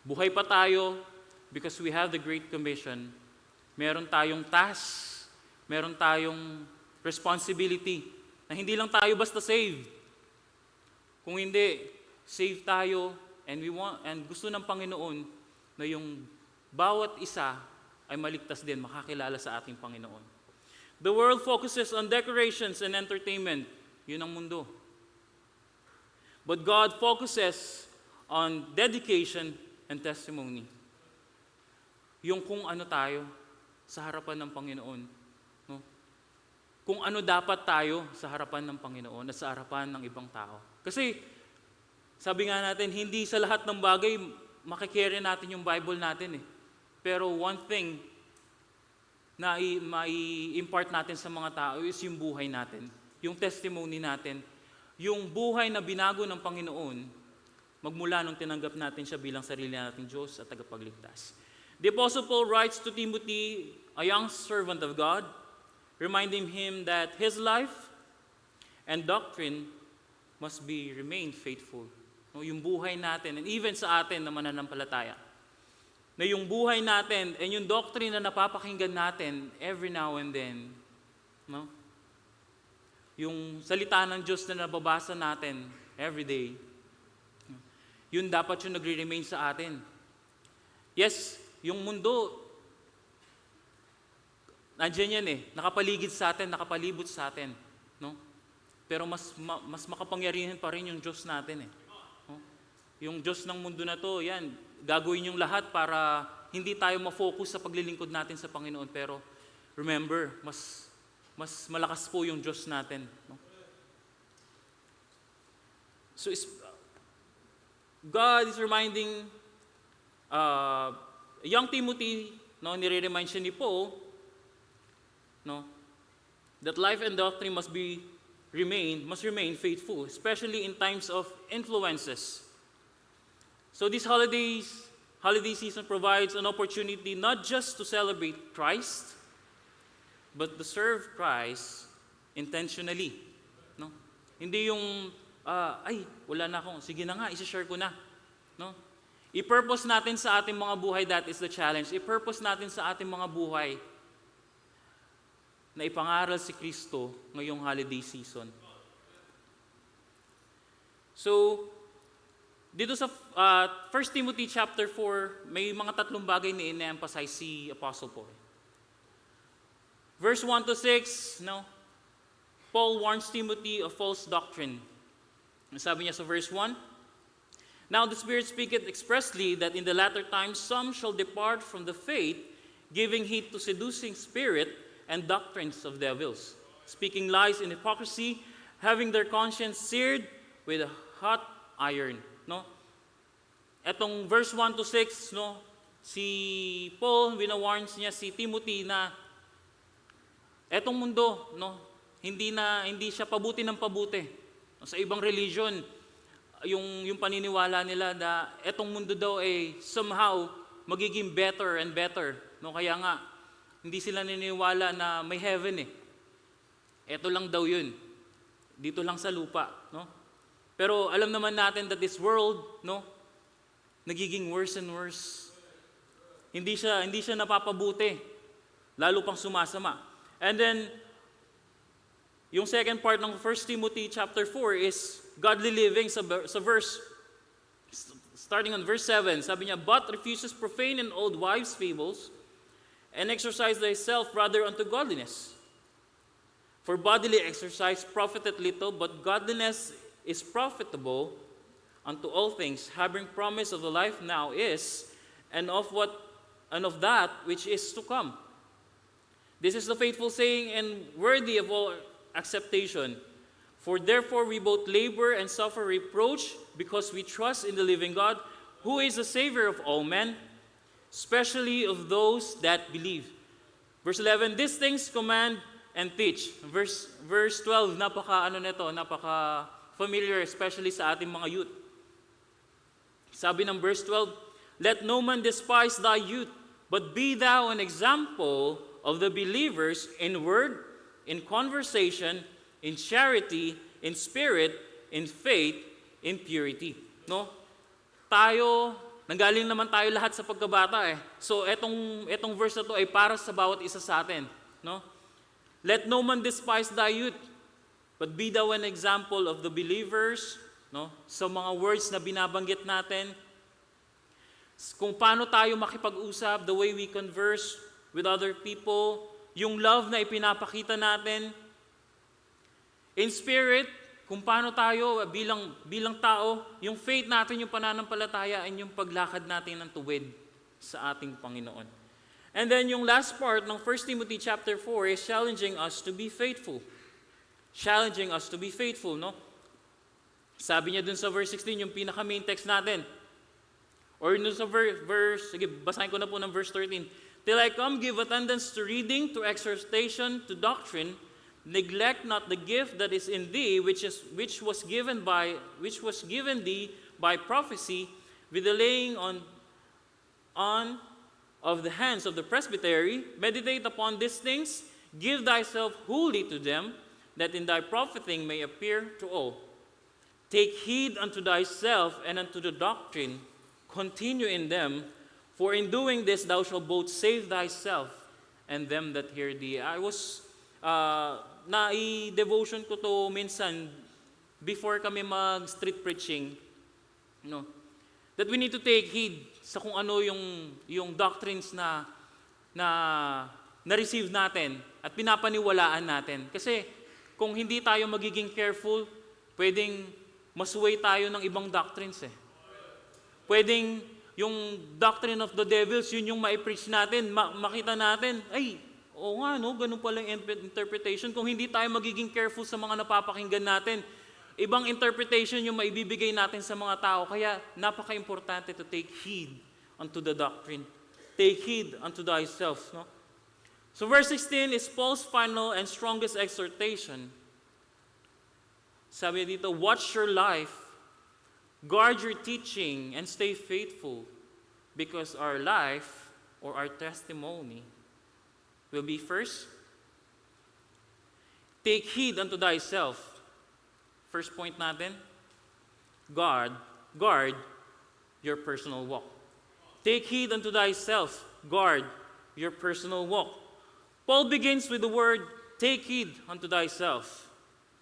buhay pa tayo because we have the Great Commission. Meron tayong task, meron tayong responsibility na hindi lang tayo basta saved. Kung hindi, save tayo and gusto ng Panginoon na yung bawat isa ay maligtas din, makakilala sa ating Panginoon. The world focuses on decorations and entertainment. Yun ang mundo. But God focuses on dedication and testimony. Yung kung ano tayo sa harapan ng Panginoon. No? Kung ano dapat tayo sa harapan ng Panginoon at sa harapan ng ibang tao. Kasi, sabi nga natin, hindi sa lahat ng bagay makikerry natin yung Bible natin Pero one thing na mai-impart natin sa mga tao is yung buhay natin, yung testimony natin, yung buhay na binago ng Panginoon magmula nung tinanggap natin siya bilang sarili nating Diyos at tagapagligtas. The Apostle Paul writes to Timothy, a young servant of God, reminding him that his life and doctrine must remain faithful. No, yung buhay natin, and even sa atin na mananampalataya, na yung buhay natin and yung doctrine na napapakinggan natin every now and then, no? Yung salita ng Diyos na nababasa natin every day, yun dapat yung nagre-remain sa atin. Yes, yung mundo, nandiyan yan nakapaligid sa atin, nakapalibot sa atin, no? Pero mas makapangyarihan pa rin yung Diyos natin no? Yung Diyos ng mundo na to, yan, gagawin yung lahat para hindi tayo ma-focus sa paglilingkod natin sa Panginoon. Pero remember, mas malakas po yung Diyos natin. No? So God is reminding young Timothy, no, nire-remind siya ni Paul, no, that life and doctrine must remain faithful, especially in times of influences. So this holiday season provides an opportunity not just to celebrate Christ, but to serve Christ intentionally. No? Hindi yung, wala na akong, sige na nga, isi-share ko na. No? I-purpose natin sa ating mga buhay, that is the challenge. I-purpose natin sa ating mga buhay na ipangaral si Kristo ngayong holiday season. So, dito sa 1 Timothy chapter 4, may mga tatlong bagay na ina-emphasize si Apostle Paul. Verse 1 to 6, no? Paul warns Timothy of false doctrine. Sabi niya sa verse 1, "Now the Spirit speaketh expressly that in the latter times some shall depart from the faith, giving heed to seducing spirit and doctrines of devils, speaking lies in hypocrisy, having their conscience seared with a hot iron." No? Etong verse 1 to 6, no, si Paul wina-warns niya si Timothy na etong mundo, no, hindi siya pabuti ng pabuti. Sa ibang religion, yung paniniwala nila na etong mundo daw ay somehow magiging better and better. No? Kaya nga, hindi sila naniniwala na may heaven eh. Ito lang daw yun. Dito lang sa lupa. No? Pero alam naman natin that this world, no, nagiging worse and worse. Hindi siya napapabuti. Lalo pang sumasama. And then, yung second part ng 1 Timothy chapter 4 is godly living sa verse, starting on verse 7. Sabi niya, but refuses profane and old wives' fables, and exercise thyself rather unto godliness. For bodily exercise profiteth little, but godliness is profitable unto all things, having promise of the life now is, and of that which is to come. This is the faithful saying and worthy of all acceptation. For therefore we both labor and suffer reproach, because we trust in the living God, who is the Savior of all men, especially of those that believe. Verse 11, these things command and teach. Verse 12, napaka familiar, especially sa ating mga youth. Sabi ng verse 12, let no man despise thy youth, but be thou an example of the believers in word, in conversation, in charity, in spirit, in faith, in purity. No? Nanggaling naman tayo lahat sa pagkabata eh. So etong verse na to ay para sa bawat isa sa atin. No? Let no man despise thy youth, but be thou an example of the believers, no? Sa mga words na binabanggit natin, kung paano tayo makipag-usap, the way we converse with other people, yung love na ipinapakita natin, in spirit, kung paano tayo bilang tao, yung faith natin, yung pananampalataya, and yung paglakad natin ng tuwid sa ating Panginoon. And then yung last part ng 1 Timothy chapter 4 is challenging us to be faithful. Challenging us to be faithful, no? Sabi niya dun sa verse 16, yung pinaka-main text natin. Or dun sa sige, basahin ko na po ng verse 13. Till I come, give attendance to reading, to exhortation, to doctrine. Neglect not the gift that is in thee, which was given thee by prophecy, with the laying on of the hands of the presbytery. Meditate upon these things. Give thyself wholly to them, that in thy profiting may appear to all. Take heed unto thyself and unto the doctrine. Continue in them. For in doing this, thou shalt both save thyself and them that hear thee. I was, na-devotion ko to minsan before kami mag-street preaching, no, that we need to take heed sa kung ano yung doctrines na na-receive natin at pinapaniwalaan natin. Kasi kung hindi tayo magiging careful, pwedeng masuway tayo ng ibang doctrines eh. Pwedeng yung doctrine of the devils, yun yung ma-preach natin, makita natin, ay, oo nga, no, ganun pala yung interpretation. Kung hindi tayo magiging careful sa mga napapakinggan natin, ibang interpretation yung maibibigay natin sa mga tao. Kaya napaka-importante to take heed unto the doctrine. Take heed unto thyself. No? So verse 16 is Paul's final and strongest exhortation. Sabi dito, watch your life, guard your teaching, and stay faithful, because our life or our testimony will be first. Take heed unto thyself. First point natin, guard your personal walk. Take heed unto thyself, guard your personal walk. Paul begins with the word, take heed unto thyself.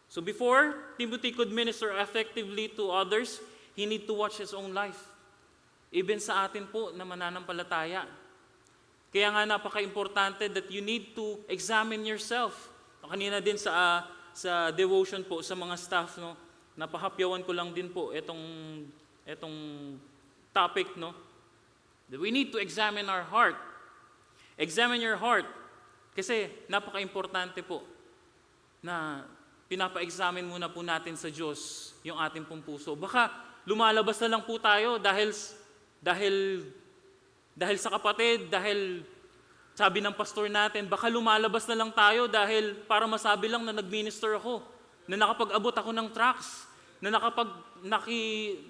So before Timothy could minister effectively to others, he need to watch his own life. Even sa atin po na mananampalataya. Kaya nga napaka-importante that you need to examine yourself. Kanina din sa devotion po sa mga staff, no, napahapyawan ko lang din po itong topic, no, that we need to examine our heart. Examine your heart. Kasi napaka-importante po na pinapa-examine muna po natin sa Diyos yung ating pong puso. Baka lumalabas na lang po tayo dahil sa kapatid, dahil sabi ng pastor natin, baka lumalabas na lang tayo dahil para masabi lang na nag-minister ako, na nakapag-abot ako ng tracts, na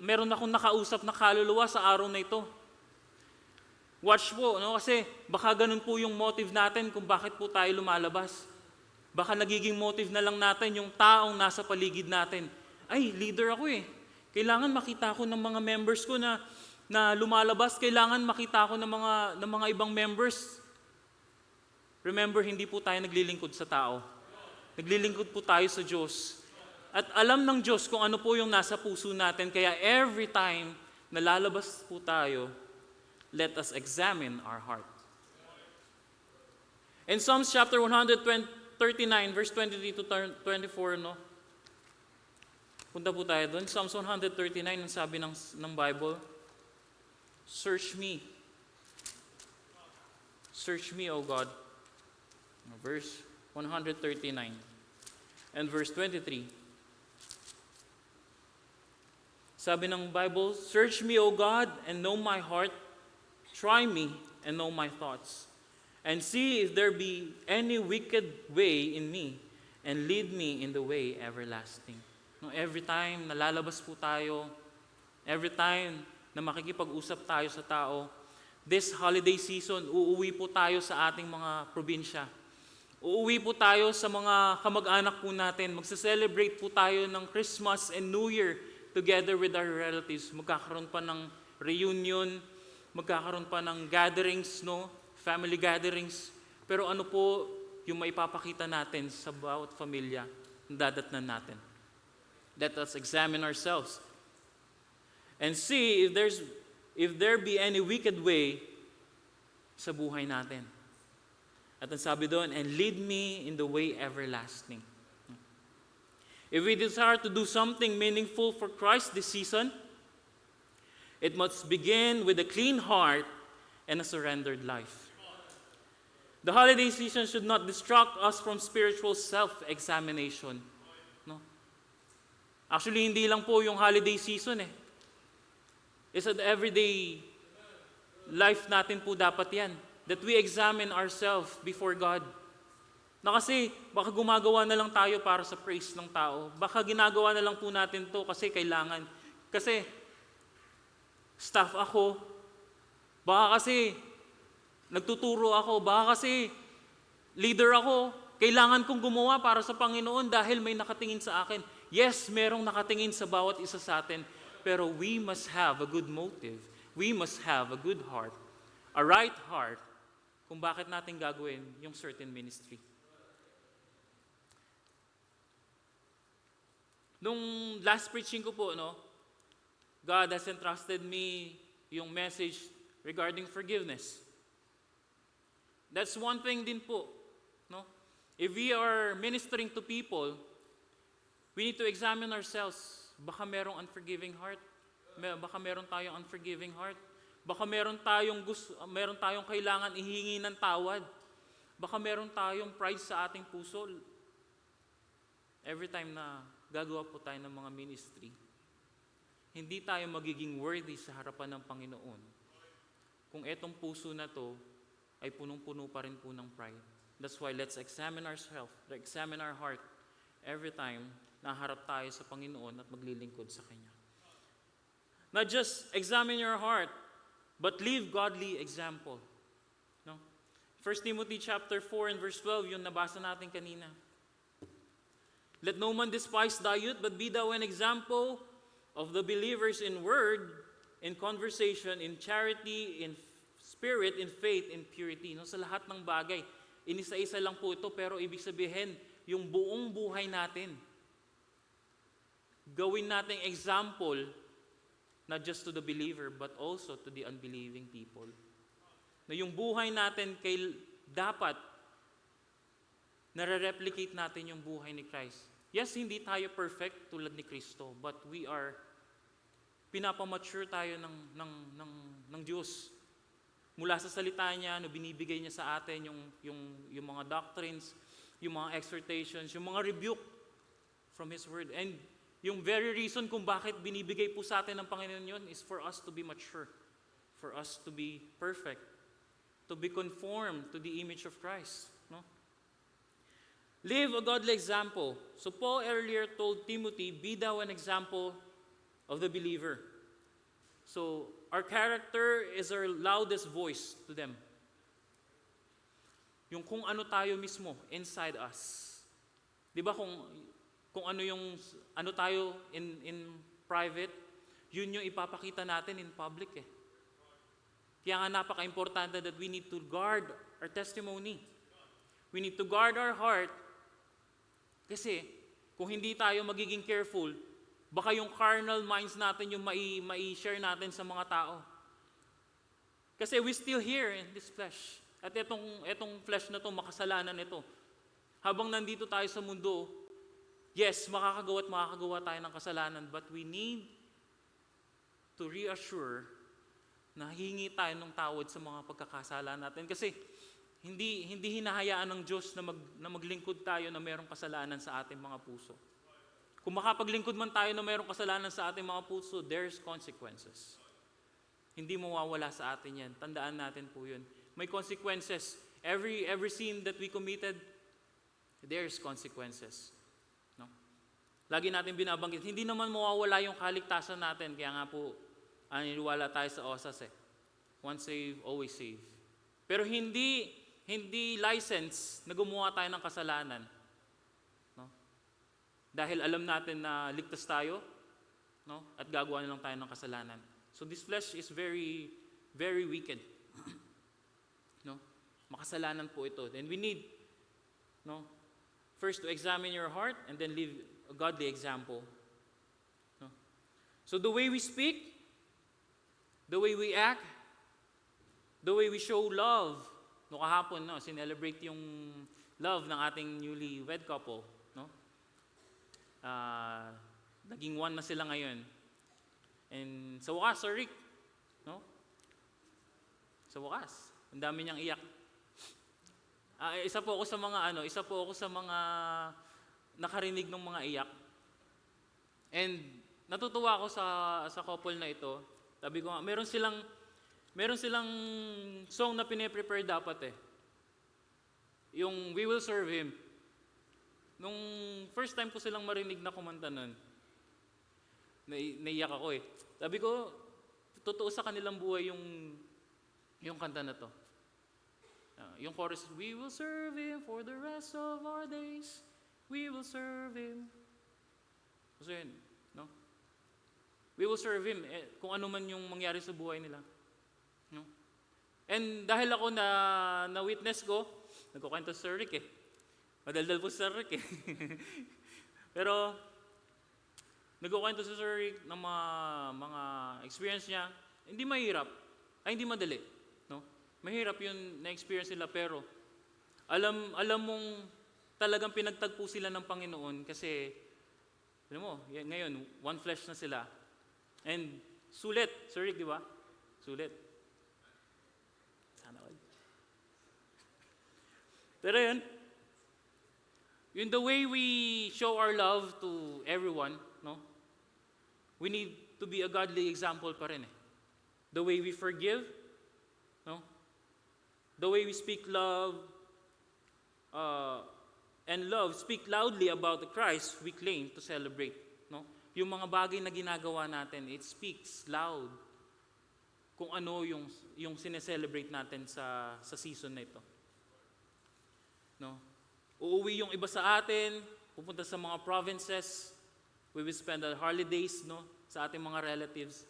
meron akong nakausap na kaluluwa sa araw na ito. Watch po, no? Kasi baka ganun po yung motive natin kung bakit po tayo lumalabas. Baka nagiging motive na lang natin yung taong nasa paligid natin. Ay, leader ako eh. Kailangan makita ko ng mga members ko na lumalabas. Kailangan makita ko ng mga ibang members. Remember, hindi po tayo naglilingkod sa tao. Naglilingkod po tayo sa Diyos. At alam ng Diyos kung ano po yung nasa puso natin. Kaya every time na lalabas po tayo, let us examine our heart. In Psalms chapter 139, verse 23 to 24, no? Punta po tayo doon. Psalms 139, ang sabi ng Bible, Search me. Search me, O God. Verse 139 and verse 23. Sabi ng Bible, Search me, O God, and know my heart. Try me and know my thoughts. And see if there be any wicked way in me, and lead me in the way everlasting. No, every time na lalabas po tayo, every time na makikipag-usap tayo sa tao, this holiday season, uuwi po tayo sa ating mga probinsya. Uuwi po tayo sa mga kamag-anak po natin. Magsa-celebrate po tayo ng Christmas and New Year together with our relatives. Magkakaroon pa ng reunion, magkakaroon pa ng gatherings, no? Family gatherings. Pero ano po yung maipapakita natin sa bawat pamilya na dadatnan natin? Let us examine ourselves and see if there be any wicked way sa buhay natin. At ang sabi doon, and lead me in the way everlasting. If we desire to do something meaningful for Christ this season, it must begin with a clean heart and a surrendered life. The holiday season should not distract us from spiritual self-examination. No? Actually, hindi lang po yung holiday season eh. It's an everyday life natin po dapat yan. That we examine ourselves before God. Na kasi baka gumagawa na lang tayo para sa praise ng tao. Baka ginagawa na lang po natin to kasi kailangan. Kasi staff ako. Baka kasi nagtuturo ako. Baka kasi leader ako. Kailangan kong gumawa para sa Panginoon dahil may nakatingin sa akin. Yes, merong nakatingin sa bawat isa sa atin. Pero we must have a good motive. We must have a good heart. A right heart kung bakit natin gagawin yung certain ministry. Nung last preaching ko po, no, God has entrusted me yung message regarding forgiveness. That's one thing din po. No? If we are ministering to people, we need to examine ourselves. Baka merong unforgiving heart. Baka meron tayong unforgiving heart. Baka meron tayong kailangan ihingi ng tawad. Baka meron tayong pride sa ating puso. Every time na gagawa po tayo ng mga ministry, hindi tayo magiging worthy sa harapan ng Panginoon kung etong puso na to ay punong-puno pa rin po ng pride. That's why let's examine ourselves, examine our heart every time na harap tayo sa Panginoon at maglilingkod sa Kanya. Not just examine your heart, but live godly example. No? 1 Timothy chapter 4 and verse 12, yung nabasa natin kanina. Let no man despise thy youth, but be thou an example of the believers in word, in conversation, in charity, in spirit, in faith, in purity. No, sa lahat ng bagay, inisa-isa lang po ito, pero ibig sabihin, yung buong buhay natin, gawin nating example, not just to the believer, but also to the unbelieving people. Na yung buhay natin, dapat nare-replicate natin yung buhay ni Christ. Yes, hindi tayo perfect tulad ni Kristo, but we are, pinapamature tayo ng Diyos. Mula sa salita niya, no, binibigay niya sa atin yung mga doctrines, yung mga exhortations, yung mga rebuke from His Word. And yung very reason kung bakit binibigay po sa atin ng Panginoon yun is for us to be mature, for us to be perfect, to be conformed to the image of Christ. No? Live a godly example. So Paul earlier told Timothy, be thou an example of the believer. So our character is our loudest voice to them. Yung kung ano tayo mismo inside us. 'Di ba kung ano yung ano tayo in private, yun yung ipapakita natin in public eh. Kaya nga napaka-importante that we need to guard our testimony. We need to guard our heart kasi kung hindi tayo magiging careful, baka yung carnal minds natin yung mai-share natin sa mga tao. Kasi we still here in this flesh. At etong flesh na to, makasalanan ito. Habang nandito tayo sa mundo, yes, makakagawa tayo ng kasalanan, but we need to reassure na hihingi tayo ng tawad sa mga pagkakasala natin. Kasi hindi hinahayaan ng Diyos na maglingkod tayo na mayroong kasalanan sa ating mga puso. Kung makapaglingkod man tayo na mayroong kasalanan sa ating mga puso, there's consequences. Hindi mawawala sa atin yan. Tandaan natin po yun. May consequences. Every sin that we committed, there's consequences. No? Lagi natin binabanggit, hindi naman mawawala yung kaligtasan natin. Kaya nga po, aniniwala tayo sa OSAS eh. Once saved, always saved. Pero hindi license na gumawa tayo ng kasalanan. No? Dahil alam natin na ligtas tayo, no? At gagawa na lang tayo ng kasalanan. So this flesh is very, very wicked. No? Makasalanan po ito. Then we need, no, first to examine your heart and then live a godly example. No? So the way we speak, the way we act, the way we show love. No, kahapon, no, sinelebrate yung love ng ating newly wed couple. No? Naging one na sila ngayon. And sa wakas, Sir Rick, no? Sa wakas, ang dami niyang iyak. Isa po ako sa mga nakarinig ng mga iyak. And natutuwa ako sa couple na ito. Sabi ko nga, meron silang song na pine-prepare dapat eh. Yung We Will Serve Him. Nung first time ko silang marinig na kumanta nun, naiyak ako eh. Sabi ko, totoo sa kanilang buhay yung kanta na to. Yung chorus, we will serve Him for the rest of our days. We will serve Him. So yun, no? We will serve Him kung ano man yung mangyari sa buhay nila. No? And dahil ako na witness ko, nagkukwento si Sir Rick eh. Madaldal po si Sir Rick eh. Pero, nagkukwento si Sir Rick ng mga experience niya. Hindi mahirap. Hindi madali. No? Mahirap yun na-experience nila pero alam mong talagang pinagtagpo sila ng Panginoon kasi alam mo, ngayon, one flesh na sila. And sulit, Sir Rick, di ba? Sulit. Sana all. Pero yun the way we show our love to everyone, no? We need to be a godly example pa rin eh. The way we forgive, no? The way we speak love, and love, speak loudly about the Christ we claim to celebrate. No? Yung mga bagay na ginagawa natin, it speaks loud kung ano yung sineselebrate natin sa season na ito. No? Uuwi yung iba sa atin, pupunta sa mga provinces, we will spend our holidays, no, sa ating mga relatives.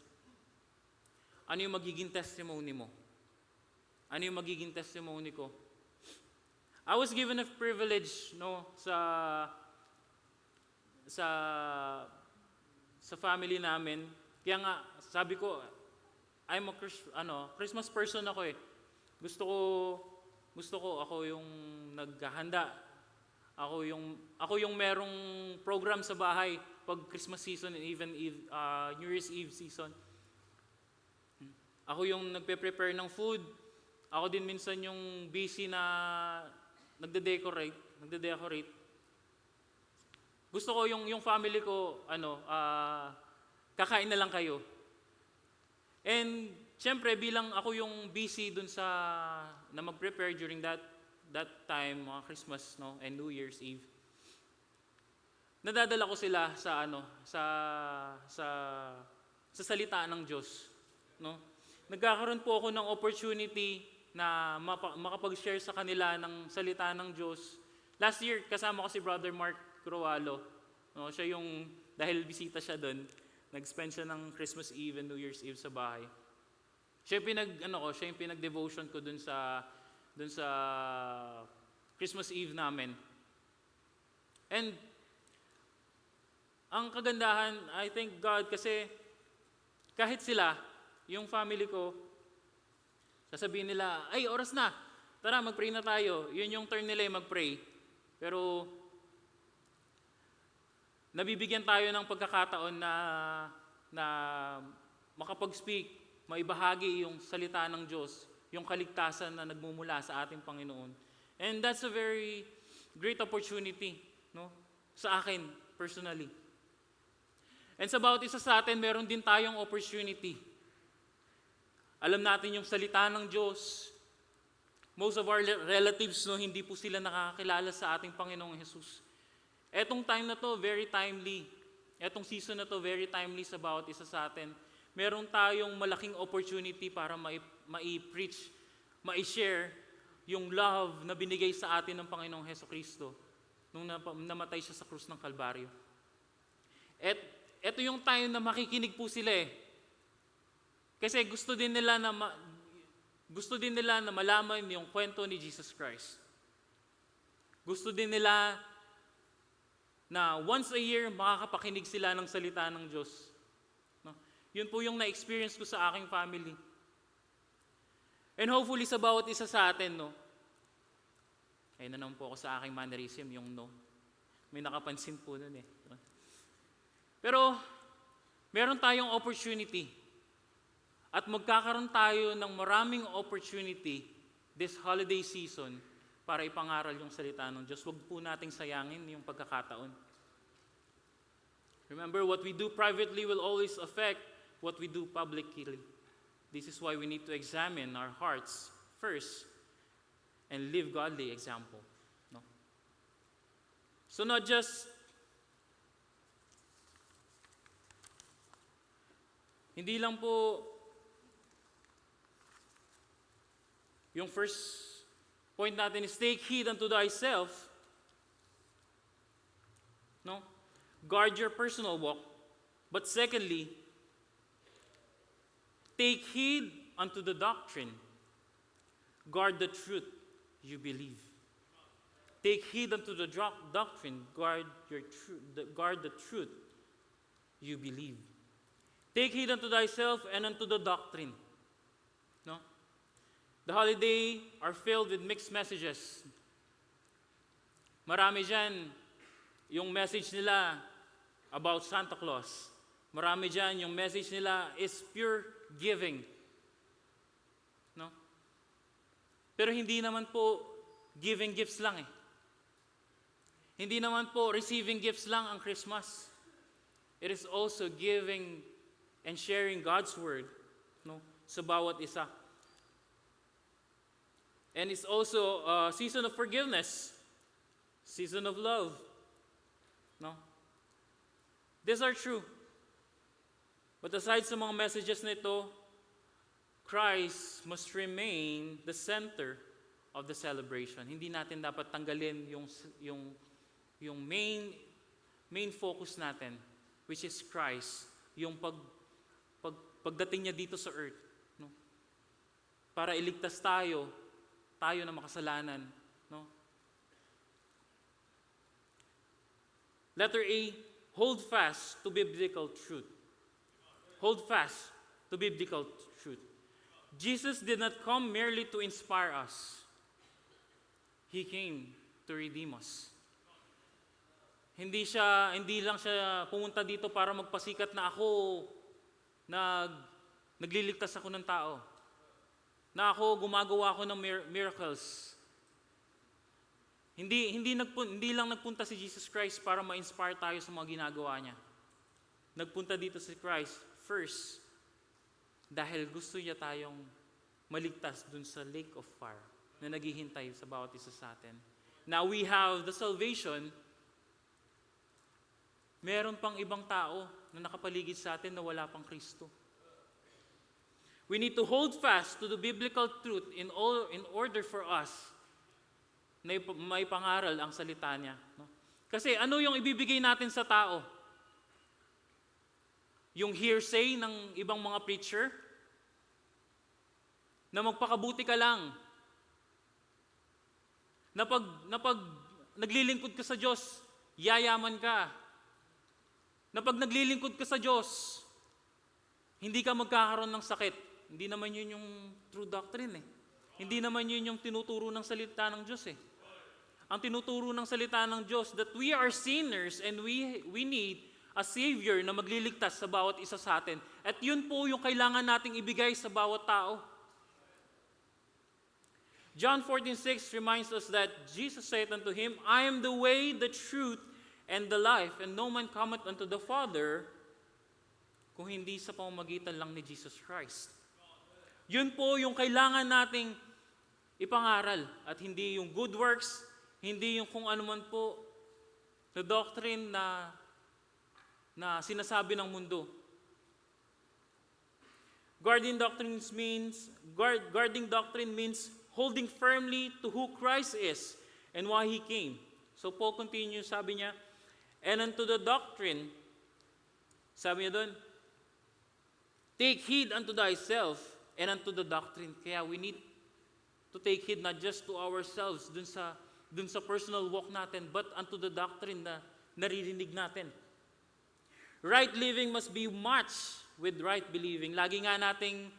Ano yung magiging testimony mo? Ano yung magiging testimony ko? I was given a privilege, no, sa family namin. Kaya nga sabi ko, I'm a Christmas person ako eh. Gusto ko ako yung naghahanda. Ako yung merong program sa bahay pag Christmas season and even New Year's Eve season. Ako yung nagpe-prepare ng food. Ako din minsan yung busy na nagde-decorate. Gusto ko yung family ko, kakain na lang kayo. And syempre bilang ako yung busy dun na mag-prepare during that time, mga Christmas, no, and New Year's Eve. Nadadala ko sila sa salita ng Diyos. no? Nagkakaroon po ako ng opportunity na makapag-share sa kanila ng salita ng Diyos. Last year, kasama ko si Brother Mark Crualo. No? Siya yung, dahil bisita siya doon, nag-spend siya ng Christmas Eve and New Year's Eve sa bahay. Siya yung pinag-devotion ko doon sa Christmas Eve namin. And ang kagandahan, I thank God kasi kahit sila, yung family ko, sasabihin nila, ay, oras na, tara, mag-pray na tayo. Yun yung turn nila mag-pray. Pero, nabibigyan tayo ng pagkakataon na makapag-speak, maibahagi yung salita ng Diyos, yung kaligtasan na nagmumula sa ating Panginoon. And that's a very great opportunity, no? Sa akin, personally. And sa bawat isa sa atin, meron din tayong opportunity. Alam natin yung salita ng Diyos. Most of our relatives, no, hindi po sila nakakilala sa ating Panginoong Jesus. Etong time na to, very timely. Etong season na to, very timely sa bawat isa sa atin. Meron tayong malaking opportunity para mai-preach, mai-share yung love na binigay sa atin ng Panginoong Hesukristo nung namatay siya sa krus ng Kalbaryo. Ito yung time na makikinig po sila eh. Kasi gusto din nila na malaman yung kwento ni Jesus Christ. Gusto din nila na once a year makakapakinig sila ng salita ng Diyos. No? Yun po yung na-experience ko sa aking family. And hopefully sa bawat isa sa atin, no? Ayun na naman po ako sa aking mannerism, yung no. May nakapansin po nun eh. Pero, meron tayong opportunity. At magkakaroon tayo ng maraming opportunity this holiday season para ipangaral yung salita ng Diyos. Huwag po nating sayangin yung pagkakataon. Remember, what we do privately will always affect what we do publicly. This is why we need to examine our hearts first and live godly example. No? So not just hindi lang po yung first point natin is take heed unto thyself. No? Guard your personal walk. But secondly, take heed unto the doctrine. Guard the truth you believe. Take heed unto the doctrine. Guard the truth you believe. Take heed unto thyself and unto the doctrine. No? The holiday are filled with mixed messages. Marami dyan, yung message nila about Santa Claus. Marami dyan, yung message nila is pure giving. No? Pero hindi naman po giving gifts lang eh. Hindi naman po receiving gifts lang ang Christmas. It is also giving and sharing God's word, no, sa bawat isa. And it's also a season of forgiveness, season of love. No? These are true. But aside sa mga messages nito, Christ must remain the center of the celebration. Hindi natin dapat tanggalin yung main focus natin, which is Christ, yung pagdating niya dito sa earth, no? Para iligtas tayo na makasalanan, no? Letter A, hold fast to biblical truth. Hold fast to biblical truth. Jesus did not come merely to inspire us. He came to redeem us. Hindi lang siya pumunta dito para magpasikat na ako nagliligtas ako ng tao. Na ako gumagawa ako ng miracles. Hindi lang nagpunta si Jesus Christ para ma-inspire tayo sa mga ginagawa niya. Nagpunta dito si Christ first dahil gusto niya tayong maligtas dun sa lake of fire na naghihintay sa bawat isa sa atin. Now we have the salvation. Meron pang ibang tao na nakapaligid sa atin na wala pang Kristo. We need to hold fast to the biblical truth in order for us na may pangaral ang salita niya. No? Kasi ano yung ibibigay natin sa tao? Yung hearsay ng ibang mga preacher? Na magpakabuti ka lang. Na pag naglilingkod ka sa Diyos, yayaman ka. Na pag naglilingkod ka sa Diyos, hindi ka magkakaroon ng sakit. Hindi naman yun yung true doctrine eh. Hindi naman yun yung tinuturo ng salita ng Diyos eh. Ang tinuturo ng salita ng Diyos that we are sinners and we need a Savior na magliligtas sa bawat isa sa atin. At yun po yung kailangan nating ibigay sa bawat tao. John 14:6 reminds us that Jesus said unto him, I am the way, the truth, and the life, and no man cometh unto the Father kung hindi sa pamamagitan lang ni Jesus Christ. Yun po yung kailangan nating ipangaral at hindi yung good works, hindi yung kung ano man po na doctrine na sinasabi ng mundo. Guarding doctrine means holding firmly to who Christ is and why He came. So Paul continues, sabi niya, and unto the doctrine, sabi niya doon, take heed unto thyself and unto the doctrine. Kaya we need to take heed not just to ourselves, dun sa personal walk natin, but unto the doctrine na naririnig natin. Right living must be matched with right believing. Lagi nga nating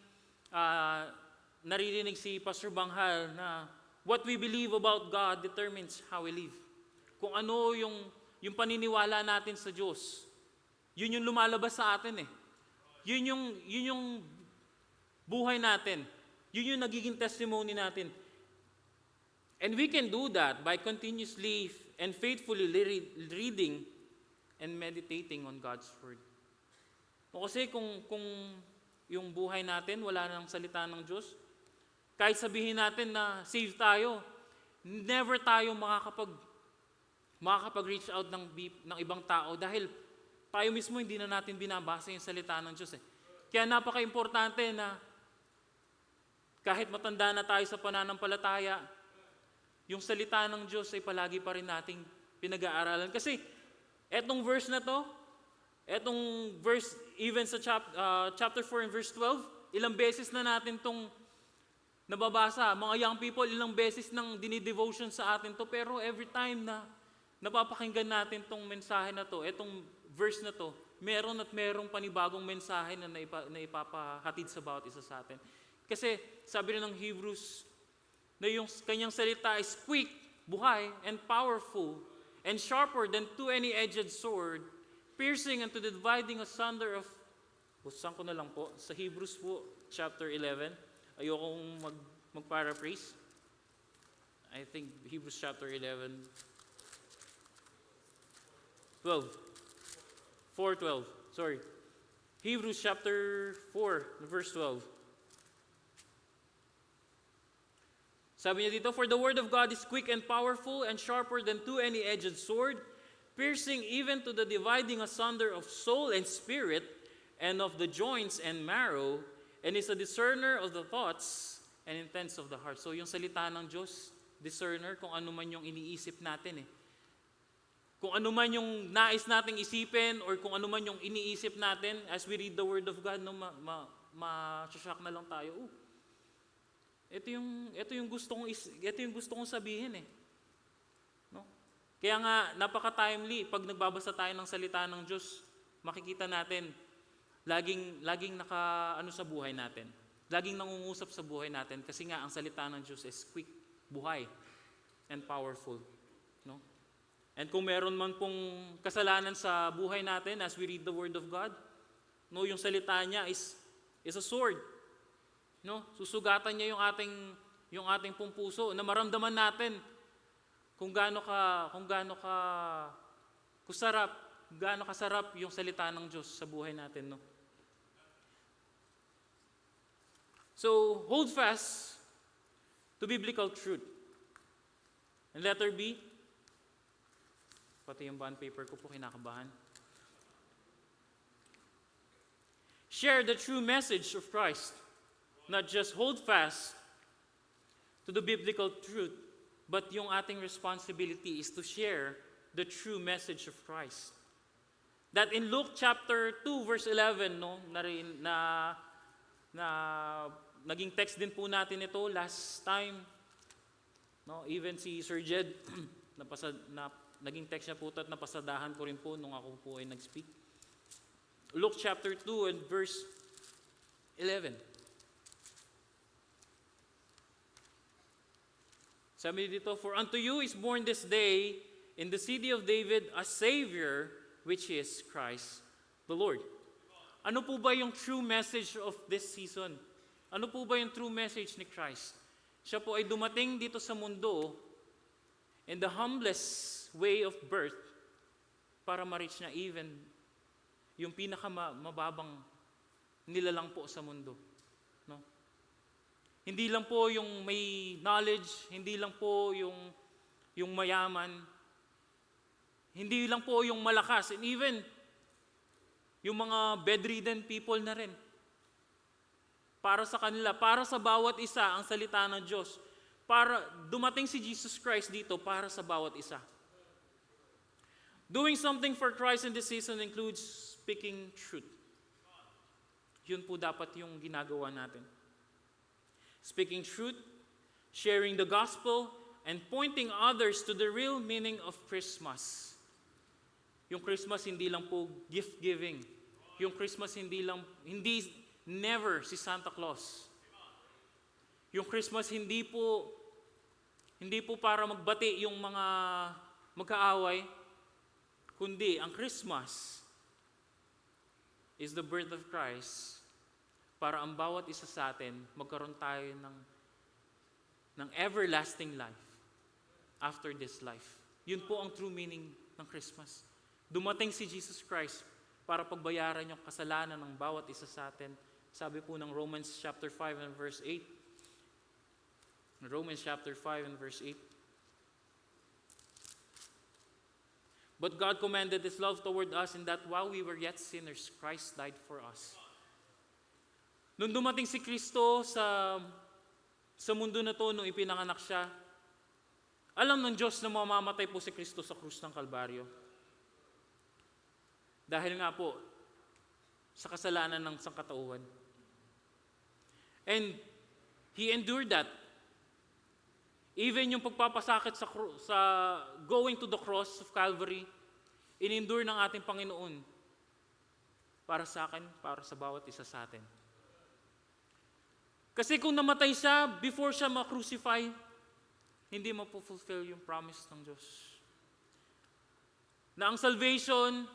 naririnig si Pastor Banghal na what we believe about God determines how we live. Kung ano yung paniniwala natin sa Diyos, yun yung lumalabas sa atin eh. Yun yung buhay natin. Yun yung nagiging testimony natin. And we can do that by continuously and faithfully reading and meditating on God's Word. O kasi kung yung buhay natin wala nang salita ng Diyos, kahit sabihin natin na save tayo, never tayo makakapag-reach out ng ibang tao dahil tayo mismo hindi na natin binabasa yung salita ng Diyos eh. Kaya napaka-importante na kahit matanda na tayo sa pananampalataya, yung salita ng Diyos ay palagi pa rin nating pinag-aaralan. Kasi etong verse na to, etong verse even sa chapter 4 and verse 12, ilang beses na natin tong nababasa. Mga young people, ilang beses nang dinidevotion sa atin to, pero every time na napapakinggan natin tong mensahe na to, etong verse na to, meron at merong panibagong mensahe na ipapahatid sa bawat isa sa atin. Kasi sabi rin ng Hebrews na yung kanyang salita is quick, buhay, and powerful, and sharper than two-edged sword, piercing unto the dividing asunder of, busan ko na lang po, sa Hebrews po, chapter 11, ayokong mag-paraphrase. I think Hebrews chapter 11, 4:12, sorry. Hebrews chapter 4, verse 12. Sabi niya dito, for the word of God is quick and powerful and sharper than two-edged sword, piercing even to the dividing asunder of soul and spirit, and of the joints and marrow, and is a discerner of the thoughts and intents of the heart. So yung salita ng Diyos, discerner kung ano man yung iniisip natin eh. Kung ano man yung nais nating isipin or kung ano man yung iniisip natin as we read the Word of God, no, ma-shock na lang tayo. Ito yung gusto kong sabihin eh. No? Kaya nga napaka-timely pag nagbabasa tayo ng salita ng Diyos, makikita natin laging naka sa buhay natin. Laging nangungusap sa buhay natin kasi nga ang salita ng Diyos is quick, buhay, and powerful. No? And kung meron man pong kasalanan sa buhay natin as we read the Word of God, no, yung salita niya is a sword. No, susugatan niya yung ating pong puso na maramdaman natin kung gaano kasarap yung salita ng Diyos sa buhay natin, no. So, hold fast to biblical truth. And letter B, pati yung bond paper ko po kinakabahan. Share the true message of Christ. not just hold fast to the biblical truth, but yung ating responsibility is to share the true message of Christ. That in Luke chapter 2 verse 11, no, na naging text din po natin ito last time. No, even si Sir Jed naging text niya po ito at napasadahan ko rin po nung ako po ay nag-speak. Luke chapter 2 and verse 11. Sabi dito, "For unto you is born this day in the city of David a Savior, which is Christ the Lord." Ano po ba yung true message of this season? Ano po ba yung true message ni Christ? Siya po ay dumating dito sa mundo in the humblest way of birth para ma-reach na even yung pinakamababang nilalang po sa mundo. No? Hindi lang po yung may knowledge, hindi lang po yung mayaman, hindi lang po yung malakas, and even yung mga bedridden people na rin. Para sa kanila, para sa bawat isa ang salita ng Diyos. Para dumating si Jesus Christ dito para sa bawat isa. Doing something for Christ in this season includes speaking truth. Yun po dapat yung ginagawa natin. Speaking truth, sharing the gospel, and pointing others to the real meaning of Christmas. Yung Christmas hindi lang po gift-giving. Yung Christmas never si Santa Claus. Yung Christmas hindi po para magbati yung mga magkaaway, kundi ang Christmas is the birth of Christ para ang bawat isa sa atin magkaroon tayo ng everlasting life after this life. Yun po ang true meaning ng Christmas. Dumating si Jesus Christ para pagbayaran yung kasalanan ng bawat isa sa atin. Sabi po ng Romans chapter 5 and verse 8. Romans chapter 5 and verse 8. But God commended His love toward us in that while we were yet sinners, Christ died for us. Nung dumating si Kristo sa mundo na to, nung ipinanganak siya, alam ng Diyos na mamamatay po si Kristo sa krus ng Kalbaryo. Dahil nga po, sa kasalanan ng sangkatauhan. And He endured that. Even yung pagpapasakit sa going to the cross of Calvary, in-endure ng ating Panginoon para sa akin, para sa bawat isa sa atin. Kasi kung namatay siya before siya ma-crucify, hindi mapufulfill yung promise ng Diyos. Na ang salvation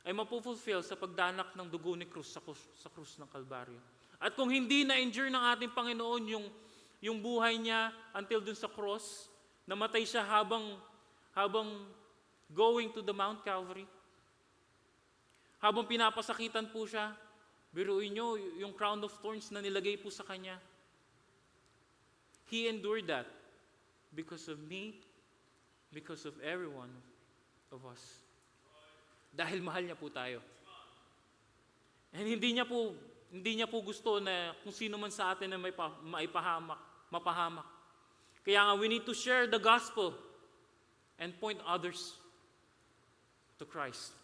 ay mapufulfill sa pagdanak ng dugo ni Cruz sa krus ng Kalbaryo. At kung hindi na-endure ng ating Panginoon yung buhay niya until dun sa cross, namatay siya habang going to the Mount Calvary. Habang pinapasakitan po siya, biruin nyo, yung crown of thorns na nilagay po sa kanya. He endured that because of me, because of every one of us. Dahil mahal niya po tayo. And hindi niya po gusto na kung sino man sa atin na mapahamak. Kaya nga, we need to share the gospel and point others to Christ.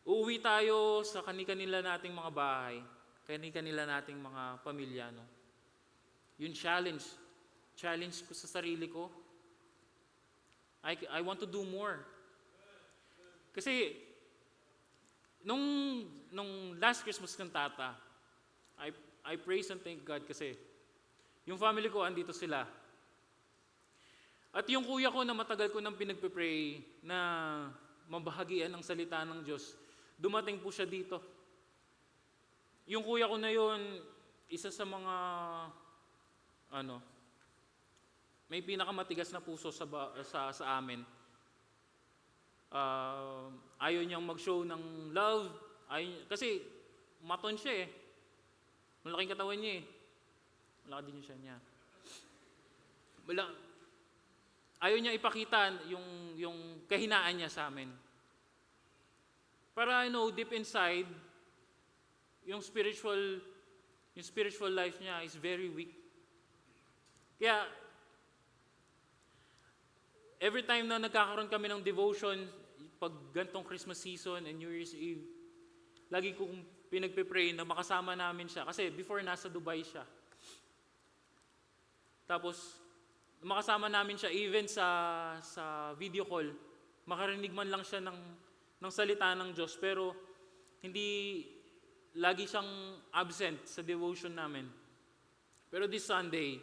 Uuwi tayo sa kani-kanila nating mga bahay, kani-kanila nating mga pamilya. No? Yung challenge ko sa sarili ko, I want to do more. Kasi, nung last Christmas kantata, I praise and thank God kasi yung family ko, andito sila. At yung kuya ko na matagal ko nang pinagpe-pray na mabahagian ng salita ng Diyos, dumating po siya dito. Yung kuya ko na yun, isa sa mga, may pinakamatigas na puso sa amin. Ayaw niyang mag-show ng love. Kasi maton siya eh. Malaking katawan niya eh. Malaki din siya niya. Ayaw niya ipakita yung kahinaan niya sa amin. Para deep inside, yung spiritual life niya is very weak. Kaya, every time na nagkakaroon kami ng devotion, pag gantong Christmas season and New Year's Eve, lagi kong pinagpipray na makasama namin siya. Kasi before, nasa Dubai siya. Tapos, makasama namin siya even sa video call. Makarinig man lang siya ng salita ng Diyos. Pero, hindi lagi siyang absent sa devotion namin. Pero this Sunday,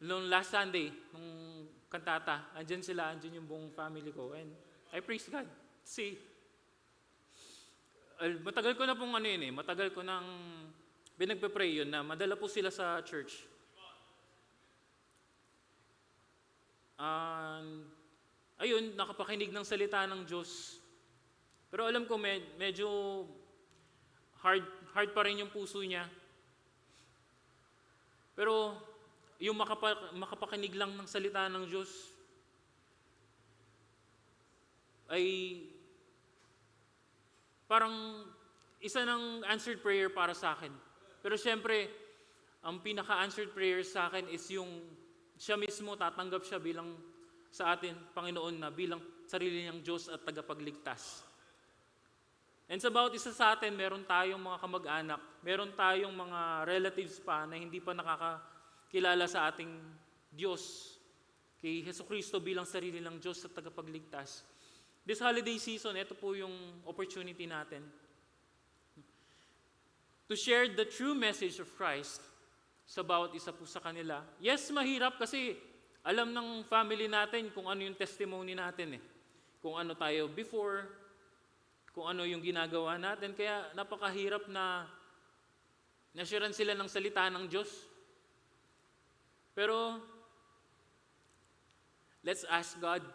last Sunday, nung kantata, andyan yung buong family ko. And I praise God. Matagal ko na pong matagal ko nang pinagpe-pray yun na madala po sila sa church. Ayun, nakapakinig ng salita ng Diyos. Pero alam ko medyo hard pa rin yung puso niya. Pero yung makapakinig lang ng salita ng Diyos ay parang isa ng answered prayer para sa akin. Pero siyempre, ang pinaka-answered prayer sa akin is yung siya mismo tatanggap siya bilang sa atin, Panginoon, na bilang sarili niyang Diyos at tagapagligtas. And sa bawat isa sa atin, meron tayong mga kamag-anak, meron tayong mga relatives pa na hindi pa nakakilala sa ating Diyos, kay Jesucristo bilang sarili ng Diyos at tagapagligtas. This holiday season, ito po yung opportunity natin to share the true message of Christ sa bawat isa po sa kanila. Yes, mahirap kasi alam ng family natin kung ano yung testimony natin Kung ano tayo before, kung ano yung ginagawa natin. Kaya napakahirap na nasharean sila ng salita ng Diyos. Pero, let's ask God.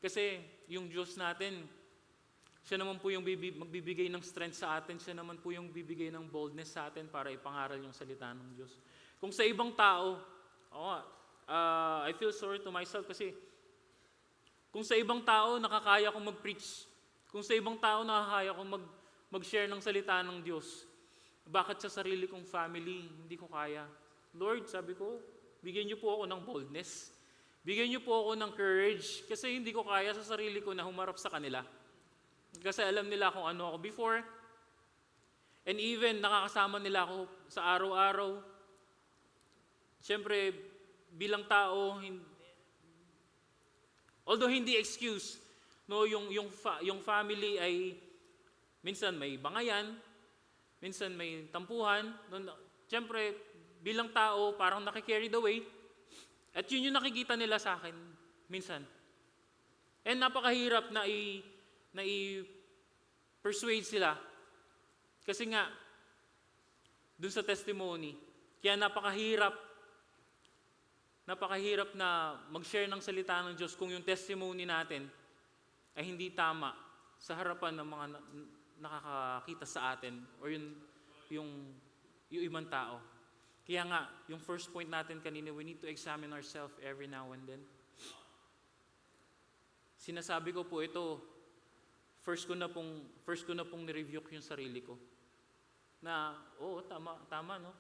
Kasi yung Diyos natin, siya naman po yung magbibigay ng strength sa atin. Siya naman po yung bibigay ng boldness sa atin para ipangaral yung salita ng Diyos. Kung sa ibang tao, I feel sorry to myself kasi kung sa ibang tao nakakaya kong mag-preach, kung sa ibang tao nakakaya kong mag-share ng salita ng Diyos, bakit sa sarili kong family hindi ko kaya? Lord, sabi ko, bigyan niyo po ako ng boldness. Bigyan niyo po ako ng courage kasi hindi ko kaya sa sarili ko na humarap sa kanila. Kasi alam nila kung ano ako before. And even nakakasama nila ako sa araw-araw. Siyempre, bilang tao, although hindi excuse, yung family ay minsan may bangayan, minsan may tampuhan. Siyempre, bilang tao, parang nakikarry the weight. At yun yung nakikita nila sa akin minsan. And napakahirap na i-persuade sila. Kasi nga, dun sa testimony, kaya napakahirap na mag-share ng salita ng Diyos kung yung testimony natin ay hindi tama sa harapan ng mga nakakakita sa atin or yung ibang tao. Kaya nga, yung first point natin kanina, we need to examine ourselves every now and then. Sinasabi ko po ito, first ko na pong ni-review yung sarili ko. Na, tama, no?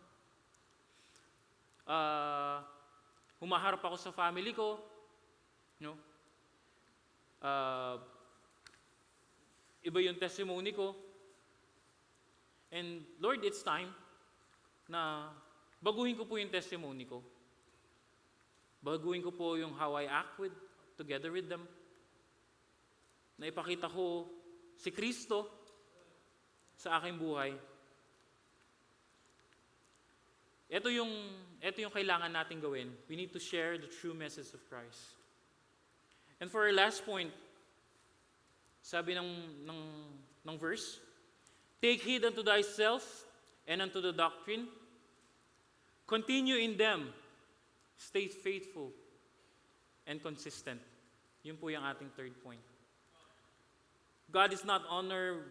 Humaharap ako sa family ko, no? Iba yung testimony ko. And Lord, it's time na baguhin ko po yung testimony ko. Baguhin ko po yung how I act together with them. Na ipakita ko si Kristo sa aking buhay. Ito yung kailangan natin gawin. We need to share the true message of Christ. And for our last point, sabi ng verse, take heed unto thyself and unto the doctrine. Continue in them. Stay faithful and consistent. Yun po yung ating third point. God is not honored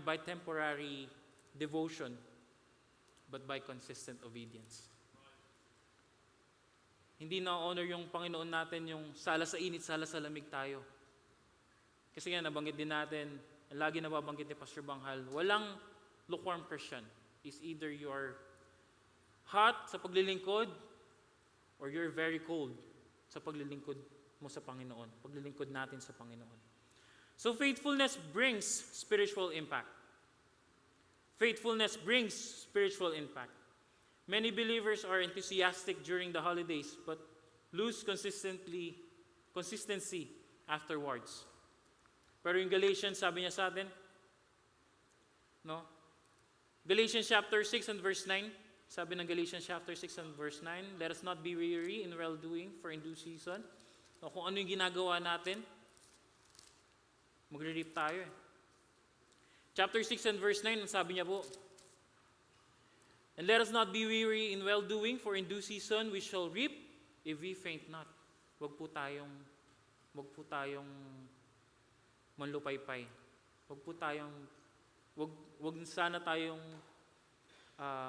by temporary devotion, but by consistent obedience. Hindi na-honor yung Panginoon natin yung sala sa init, sala sa lamig tayo. Kasi nga nabanggit din natin, lagi nababanggit ni Pastor Banghal, walang lukewarm Christian. Is either you are hot sa paglilingkod or you're very cold sa paglilingkod mo sa Panginoon, paglilingkod natin sa Panginoon. So faithfulness brings spiritual impact. Faithfulness brings spiritual impact. Many believers are enthusiastic during the holidays but lose consistency afterwards. Pero yung Galatians, sabi niya sa atin, no? Galatians chapter 6 and verse 9, sabi ng Galatians chapter 6 and verse 9, let us not be weary in well-doing, for in due season. No, kung ano yung ginagawa natin, magre-reap tayo eh. Chapter 6 and verse 9, ang sabi niya po, and let us not be weary in well-doing, for in due season we shall reap if we faint not. Wag po tayong manlupaypay. Wag sana tayong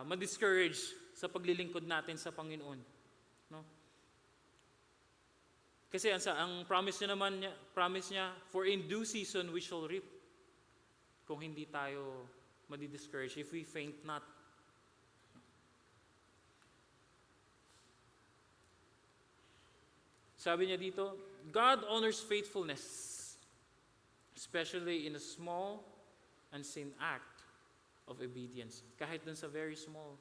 ma-discourage sa paglilingkod natin sa Panginoon. No? Kasi ang promise niya, for in due season we shall reap. Kung hindi tayo madi-discourage, if we faint not. Sabi niya dito, God honors faithfulness, especially in a small unseen act of obedience. Kahit dun sa very small,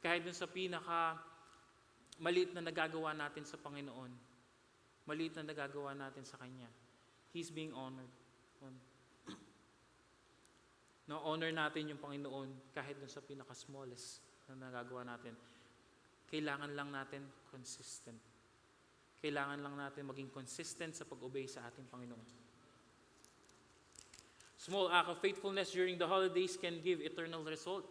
kahit dun sa pinaka maliit na nagagawa natin sa Panginoon, maliit na nagagawa natin sa Kanya, He's being honored. Na-honor natin yung Panginoon kahit dun sa pinaka-smallest na nagagawa natin. Kailangan lang natin consistent. Kailangan lang natin maging consistent sa pag-obey sa ating Panginoon. Small act of faithfulness during the holidays can give eternal result.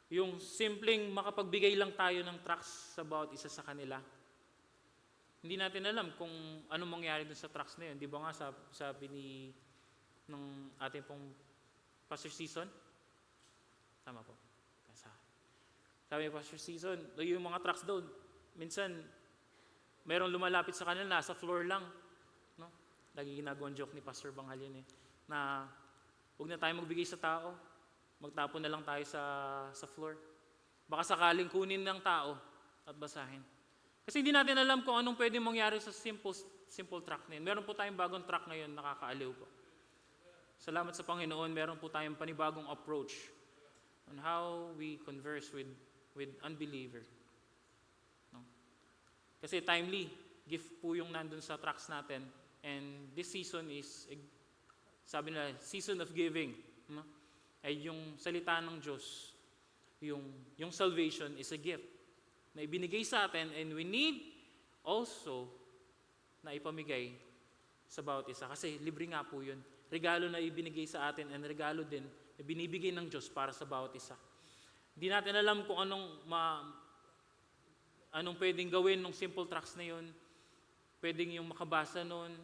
Yung simpleng makapagbigay lang tayo ng tracts sa bawat isa sa kanila. Hindi natin alam kung anong mangyari dun sa tracts na yun. Di ba nga sabi ng ating pong Pastor Season? Tama po. Sabi ni Pastor Season, yung mga tracts doon, minsan, mayroong lumalapit sa kanila, nasa floor lang. No? Lagi ginagawang joke ni Pastor Banghal yun na huwag na tayo magbigay sa tao, magtapon na lang tayo sa floor. Baka sakaling kunin ng tao at basahin. Kasi hindi natin alam kung anong pwedeng mangyari sa simple tract na yun. Meron po tayong bagong tract ngayon, nakakaaliw po. Salamat sa Panginoon, meron po tayong panibagong approach on how we converse with unbeliever. No? Kasi timely, gift po yung nandun sa tracts natin. And this season is, sabi nila, season of giving. No? Ay yung salita ng Diyos, yung salvation is a gift na ibinigay sa atin, and we need also na ipamigay sa bawat isa. Kasi libre nga po yun. Regalo na ibinigay sa atin and regalo din na binibigay ng Diyos para sa bawat isa. Hindi natin alam kung anong pwedeng gawin ng simple tracts na yun. Pwedeng yung makabasa nun,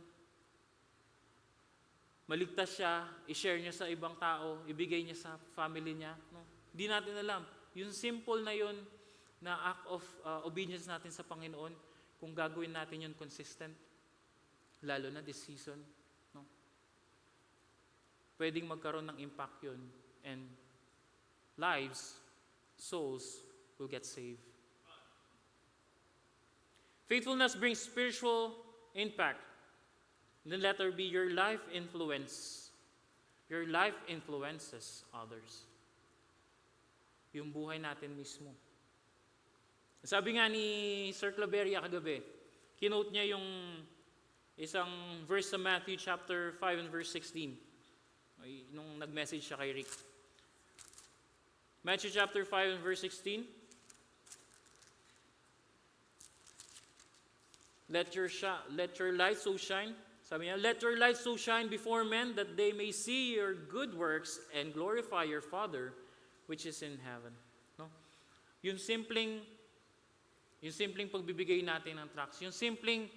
maligtas siya, i-share niya sa ibang tao, ibigay niya sa family niya. No? Hindi natin alam. Yung simple na yun, na act of obedience natin sa Panginoon, kung gagawin natin yun consistent, lalo na this season, no? Pwedeng magkaroon ng impact yun, and lives, souls will get saved. Faithfulness brings spiritual impact. Then letter B, your life influence. Your life influences others. Yung buhay natin mismo. Sabi nga ni Sir Claveria kagabi, kinote niya yung isang verse sa Matthew chapter 5 and verse 16. Nung nag-message siya kay Rick. Matthew chapter 5 and verse 16. Let your light so shine. Sabi niya, let your light so shine before men that they may see your good works and glorify your Father which is in heaven. No? Yung simpleng pagbibigay natin ng tracts, yung simpleng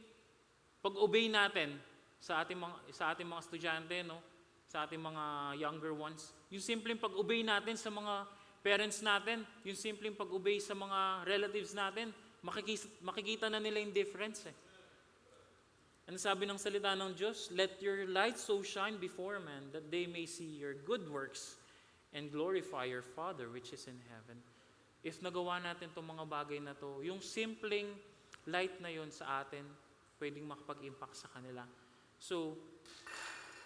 pag-obey natin sa ating mga estudyante, no? Sa ating mga younger ones, yung simpleng pag-obey natin sa mga parents natin, yung simpleng pag-obey sa mga relatives natin, makikita na nila yung difference. Ano sabi ng salita ng Diyos? Let your light so shine before men that they may see your good works and glorify your Father which is in heaven. If nagawa natin itong mga bagay na to, yung simpleng light na yon sa atin, pwedeng makapag-impact sa kanila. So,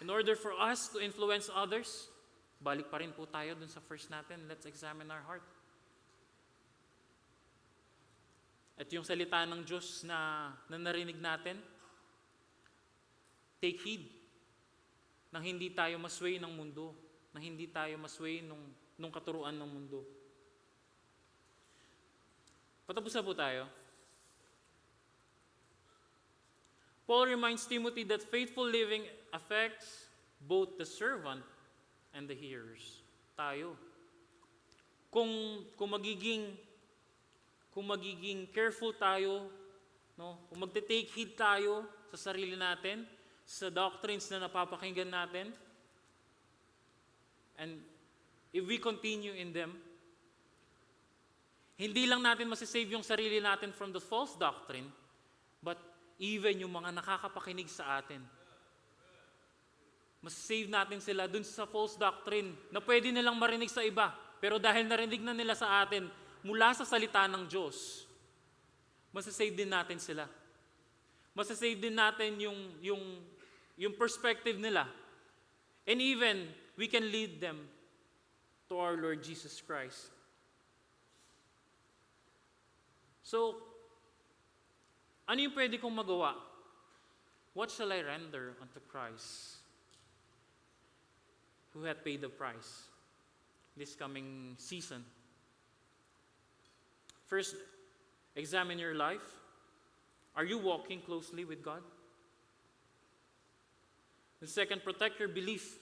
in order for us to influence others, balik pa rin po tayo dun sa first natin. Let's examine our heart. At yung salita ng Diyos na narinig natin, take heed nang hindi tayo masway ng mundo, nang hindi tayo masway nung katuruan ng mundo. Patapos na po tayo. Paul reminds Timothy that faithful living affects both the servant and the hearers. Tayo. Kung magiging careful tayo, no? Kung magte-take heed tayo sa sarili natin, sa doctrines na napapakinggan natin, and if we continue in them, hindi lang natin masasave yung sarili natin from the false doctrine, but even yung mga nakakapakinig sa atin. Masasave natin sila dun sa false doctrine na pwede nilang marinig sa iba, pero dahil narinig na nila sa atin mula sa salita ng Diyos, masasave din natin sila. Masasave din natin yung perspective nila. And even, we can lead them to our Lord Jesus Christ. So, ano yung pwede kong magawa? What shall I render unto Christ, who hath paid the price this coming season? First, examine your life. Are you walking closely with God? The second, protect your belief.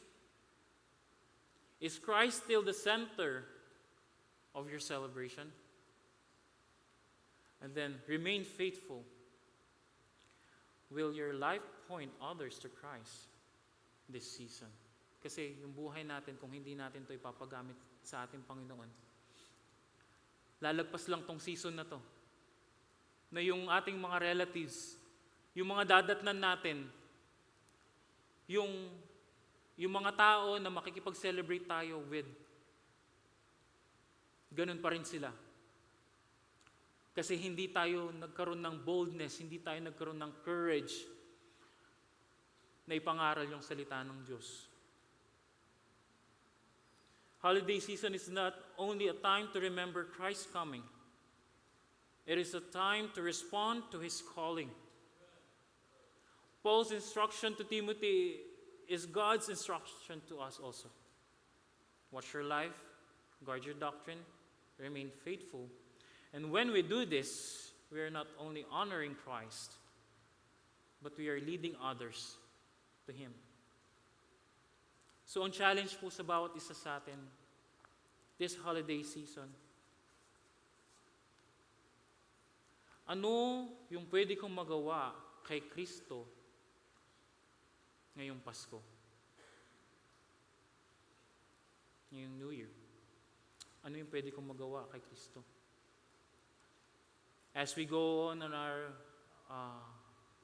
Is Christ still the center of your celebration? And then, remain faithful. Will your life point others to Christ this season? Kasi yung buhay natin, kung hindi natin ito ipapagamit sa ating Panginoon, lalagpas lang tong season na to. Na yung ating mga relatives, yung mga dadatnan natin, yung mga tao na makikipag-celebrate tayo with, ganun pa rin sila. Kasi hindi tayo nagkaroon ng boldness, hindi tayo nagkaroon ng courage na ipangaral yung salita ng Diyos. Holiday season is not only a time to remember Christ's coming. It is a time to respond to His calling. Paul's instruction to Timothy is God's instruction to us also. Watch your life, guard your doctrine, remain faithful. And when we do this, we are not only honoring Christ, but we are leading others to Him. So ang challenge po sa bawat isa sa atin, this holiday season, ano yung pwede kong magawa kay Kristo ngayong Pasko? Ngayong New Year. Ano yung pwede kong magawa kay Kristo? As we go on our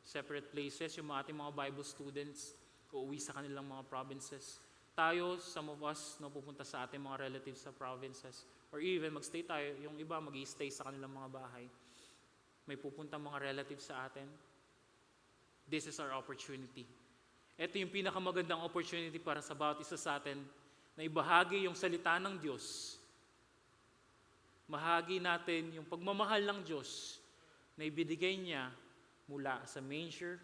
separate places, yung ating mga Bible students, uuwi sa kanilang mga provinces. Tayo, some of us, pupunta sa ating mga relatives sa provinces. Or even, magstay tayo, yung iba mag-i-stay sa kanilang mga bahay. May pupunta mga relatives sa atin. This is our opportunity. Ito yung pinakamagandang opportunity para sa bawat isa sa atin na ibahagi yung salita ng Diyos. Mahagi natin yung pagmamahal ng Diyos na ibinigay niya mula sa manger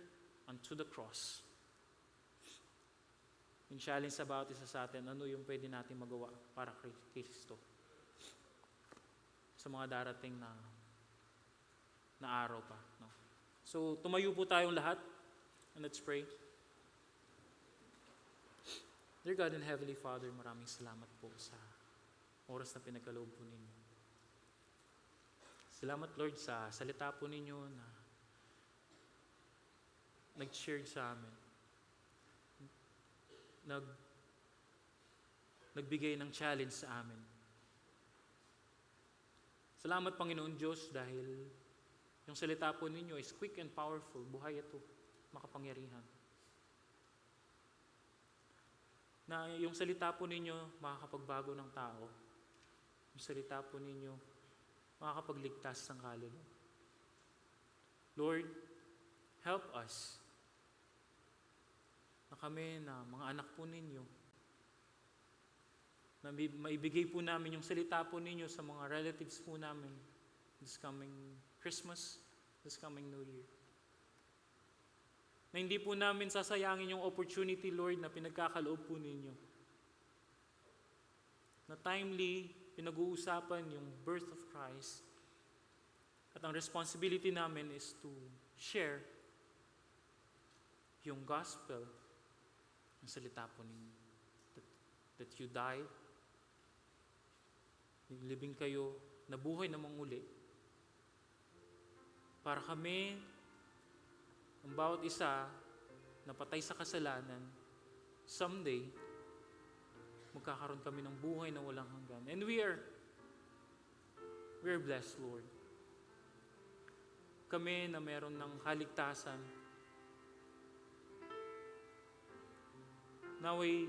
unto the cross. Yung challenge sa bawat isa sa atin, ano yung pwede natin magawa para kay Kristo sa mga darating na araw pa. No? So, tumayo po tayong lahat and let's pray. Dear God and Heavenly Father, maraming salamat po sa oras na pinagkaloob po ninyo. Salamat, Lord, sa salita po ninyo na nag-share sa amin. Nagbigay ng challenge sa amin. Salamat, Panginoon Diyos, dahil yung salita po ninyo is quick and powerful. Buhay ito. makapangyarihan. Na yung salita po ninyo makakapagbago ng tao. Yung salita po ninyo makakapagligtas ng kaluluwa. Lord, help us na kami na mga anak po ninyo, na maibigay po namin yung salita po ninyo sa mga relatives po namin this coming Christmas, this coming New Year. Na hindi po namin sasayangin yung opportunity, Lord, na pinagkakaloob po ninyo. Na timely, pinag-uusapan yung birth of Christ. At ang responsibility namin is to share yung gospel, ang salita po ninyo. That you died, naglibing kayo, nabuhay na muli. Para kami, ang bawat isa na patay sa kasalanan, someday, magkakaroon kami ng buhay na walang hanggan. And we are blessed, Lord. Kami na meron ng kaligtasan, naway,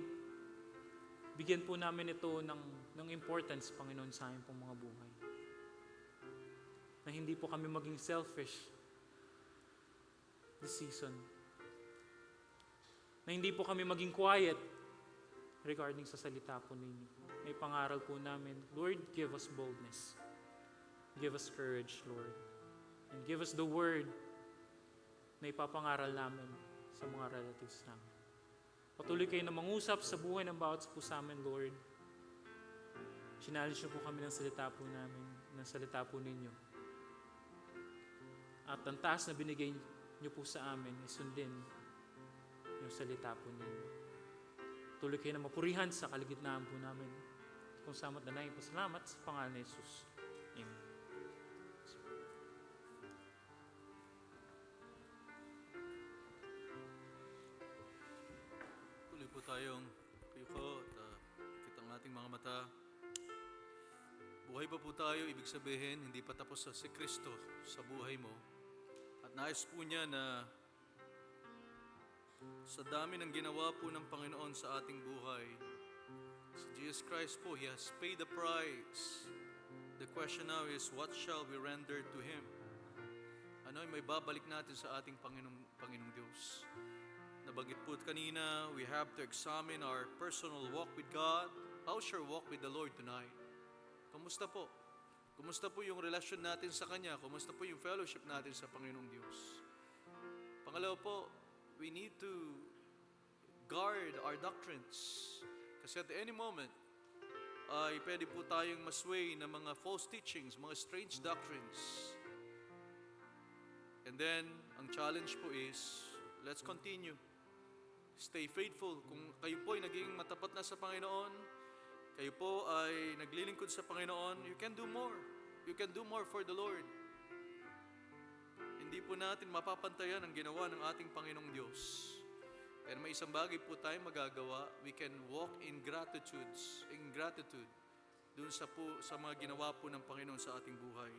bigyan po namin ito ng importance, Panginoon, sa aming pong mga buhay. Na hindi po kami maging selfish this season. Na hindi po kami maging quiet regarding sa salita po ninyo. May pangaral po namin, Lord, give us boldness. Give us courage, Lord. And give us the word na ipapangaral namin sa mga relatives namin. Patuloy kayo na mangusap sa buhay ng bawat po sa amin, Lord. Challenge niyo po kami ng salita po namin, ng salita po ninyo. At ang taas na binigay niyo po sa amin, isundin yung salita po ninyo. Tuloy kayo na mapurihan sa kaligitnaan po namin. Kung samat na nahin po, salamat sa pangalan ni Jesus. Amen. Tuloy po tayong payuko at kitang ating mga mata. Buhay pa po tayo, ibig sabihin, hindi pa tapos si Kristo sa buhay mo. At nais po niya na sa dami ng ginawa po ng Panginoon sa ating buhay, si Jesus Christ po, He has paid the price. The question now is, what shall we render to Him? Ano ay may babalik natin sa ating Panginoong Diyos? Nabanggit po kanina, we have to examine our personal walk with God. How's your walk with the Lord tonight? Kumusta po? Kumusta po yung relasyon natin sa Kanya? Kumusta po yung fellowship natin sa Panginoong Diyos? Pangalawa po, we need to guard our doctrines. Kasi at any moment, ay pwede po tayong masway ng mga false teachings, mga strange doctrines. And then, ang challenge po is, let's continue. Stay faithful. Kung kayo po ay naging matapat na sa Panginoon, kayo po ay naglilingkod sa Panginoon, you can do more. You can do more for the Lord. Hindi po natin mapapantayan ang ginawa ng ating Panginoong Diyos. Pero may isang bagay po tayong magagawa, we can walk in gratitude dun sa mga ginawa po ng Panginoon sa ating buhay.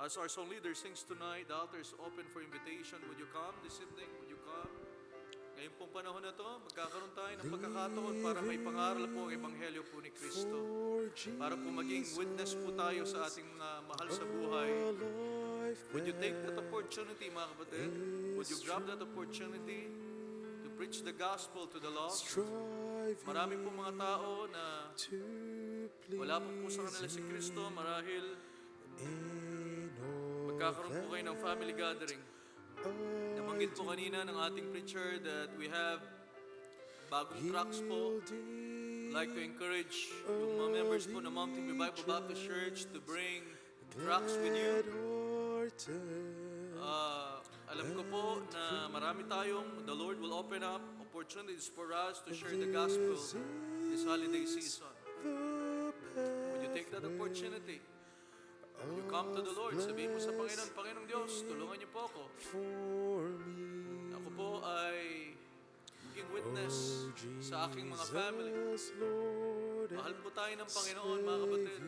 As our song leader sings tonight, the altar is open for invitation. Would you come this evening? Would you come? Ngayon pong panahon na to, magkakaroon tayo ng pagkakataon para may pangaral po ang Ebanghelyo po ni Kristo. Para po maging witness po tayo sa ating mga mahal sa buhay. Would you take that opportunity, mga kapatid? Would you grab that opportunity to preach the gospel to the lost? Marami po mga tao na wala pa po sa kanila si Kristo, marahil magkakaroon po kayo ng family gathering. Nabanggit po kanina ng ating preacher that we have bagong tracks po. Like to encourage yung mga members po ng Mountain View Bible Baptist Church to bring tracks with you. Alam ko po na marami the Lord will open up opportunities for us to share the gospel this holiday season. Would you take that opportunity? You come to the Lord, sabihin mo sa Panginoon, Panginoong Diyos, tulungan niyo po ako. Ako po ay maging witness sa aking mga family. Mahal po tayo ng Panginoon, mga kapatid.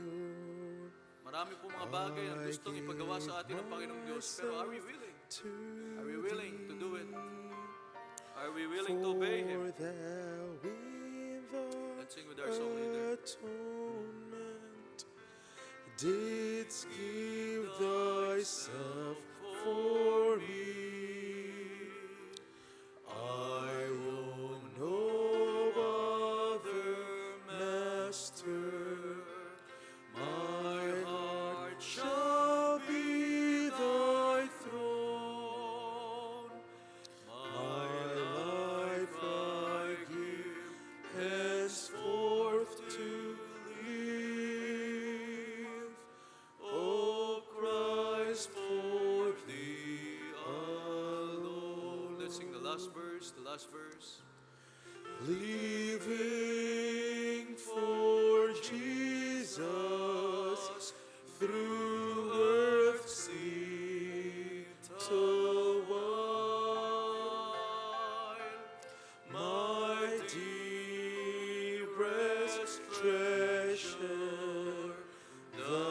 Marami po mga bagay ang gustong ipagawa sa atin ng Panginoong Diyos. Pero are we willing? Are we willing to do it? Are we willing to obey Him? For thou in the Let's sing with our song leader. atonement didst give thyself for me. I own no other master. My heart shall be thy throne. My life I give henceforth to live. O Christ, for thee alone. Let's sing the last verse, the last verse. Living for Jesus through earth's little while, my dearest treasure, the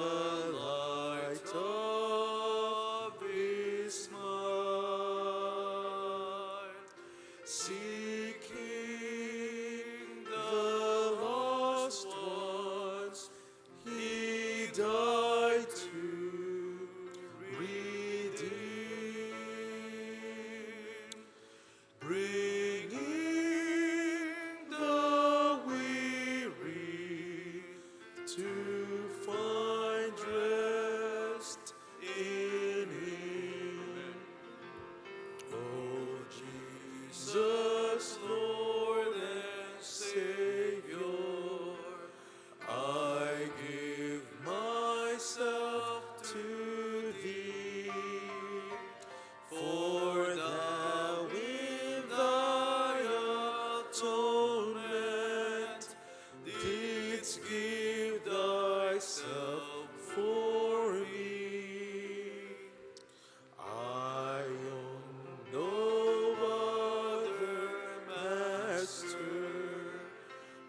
light of His smile, seeking the lost ones, He died to redeem, bringing the weary to find rest in Him. Oh, Jesus, Lord and Savior, I give myself to Thee, for Thou in Thy atonement didst give Thyself for me. I own no other master.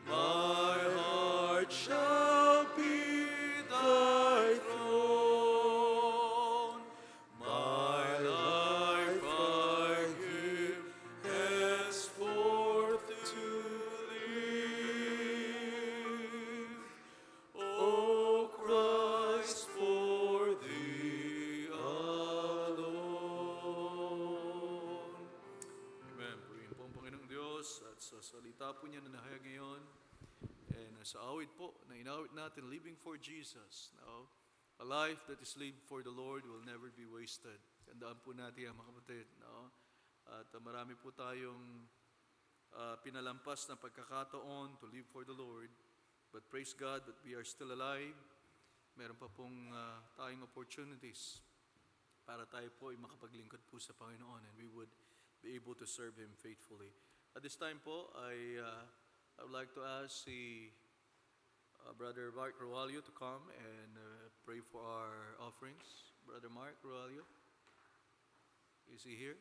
My heart shall be thy throne. My life I give henceforth to live. O Christ, for thee alone. Amen. Purihin po ang Panginoong Diyos at sa salita po niya na nahayag ngayon and sa awit po na inawit natin, living for Jesus. Now, a life that is lived for the Lord will never be wasted. Tandaan po natin yan, mga kapatid. No? At marami po tayong pinalampas na pagkakataon to live for the Lord. But praise God that we are still alive. Meron pa pong tayong opportunities para tayo po ay makapaglingkod po sa Panginoon and we would be able to serve Him faithfully. At this time po, I would like to ask si Brother Mark Roalio to come and pray for our offerings. Brother Mark Roalio, is he here?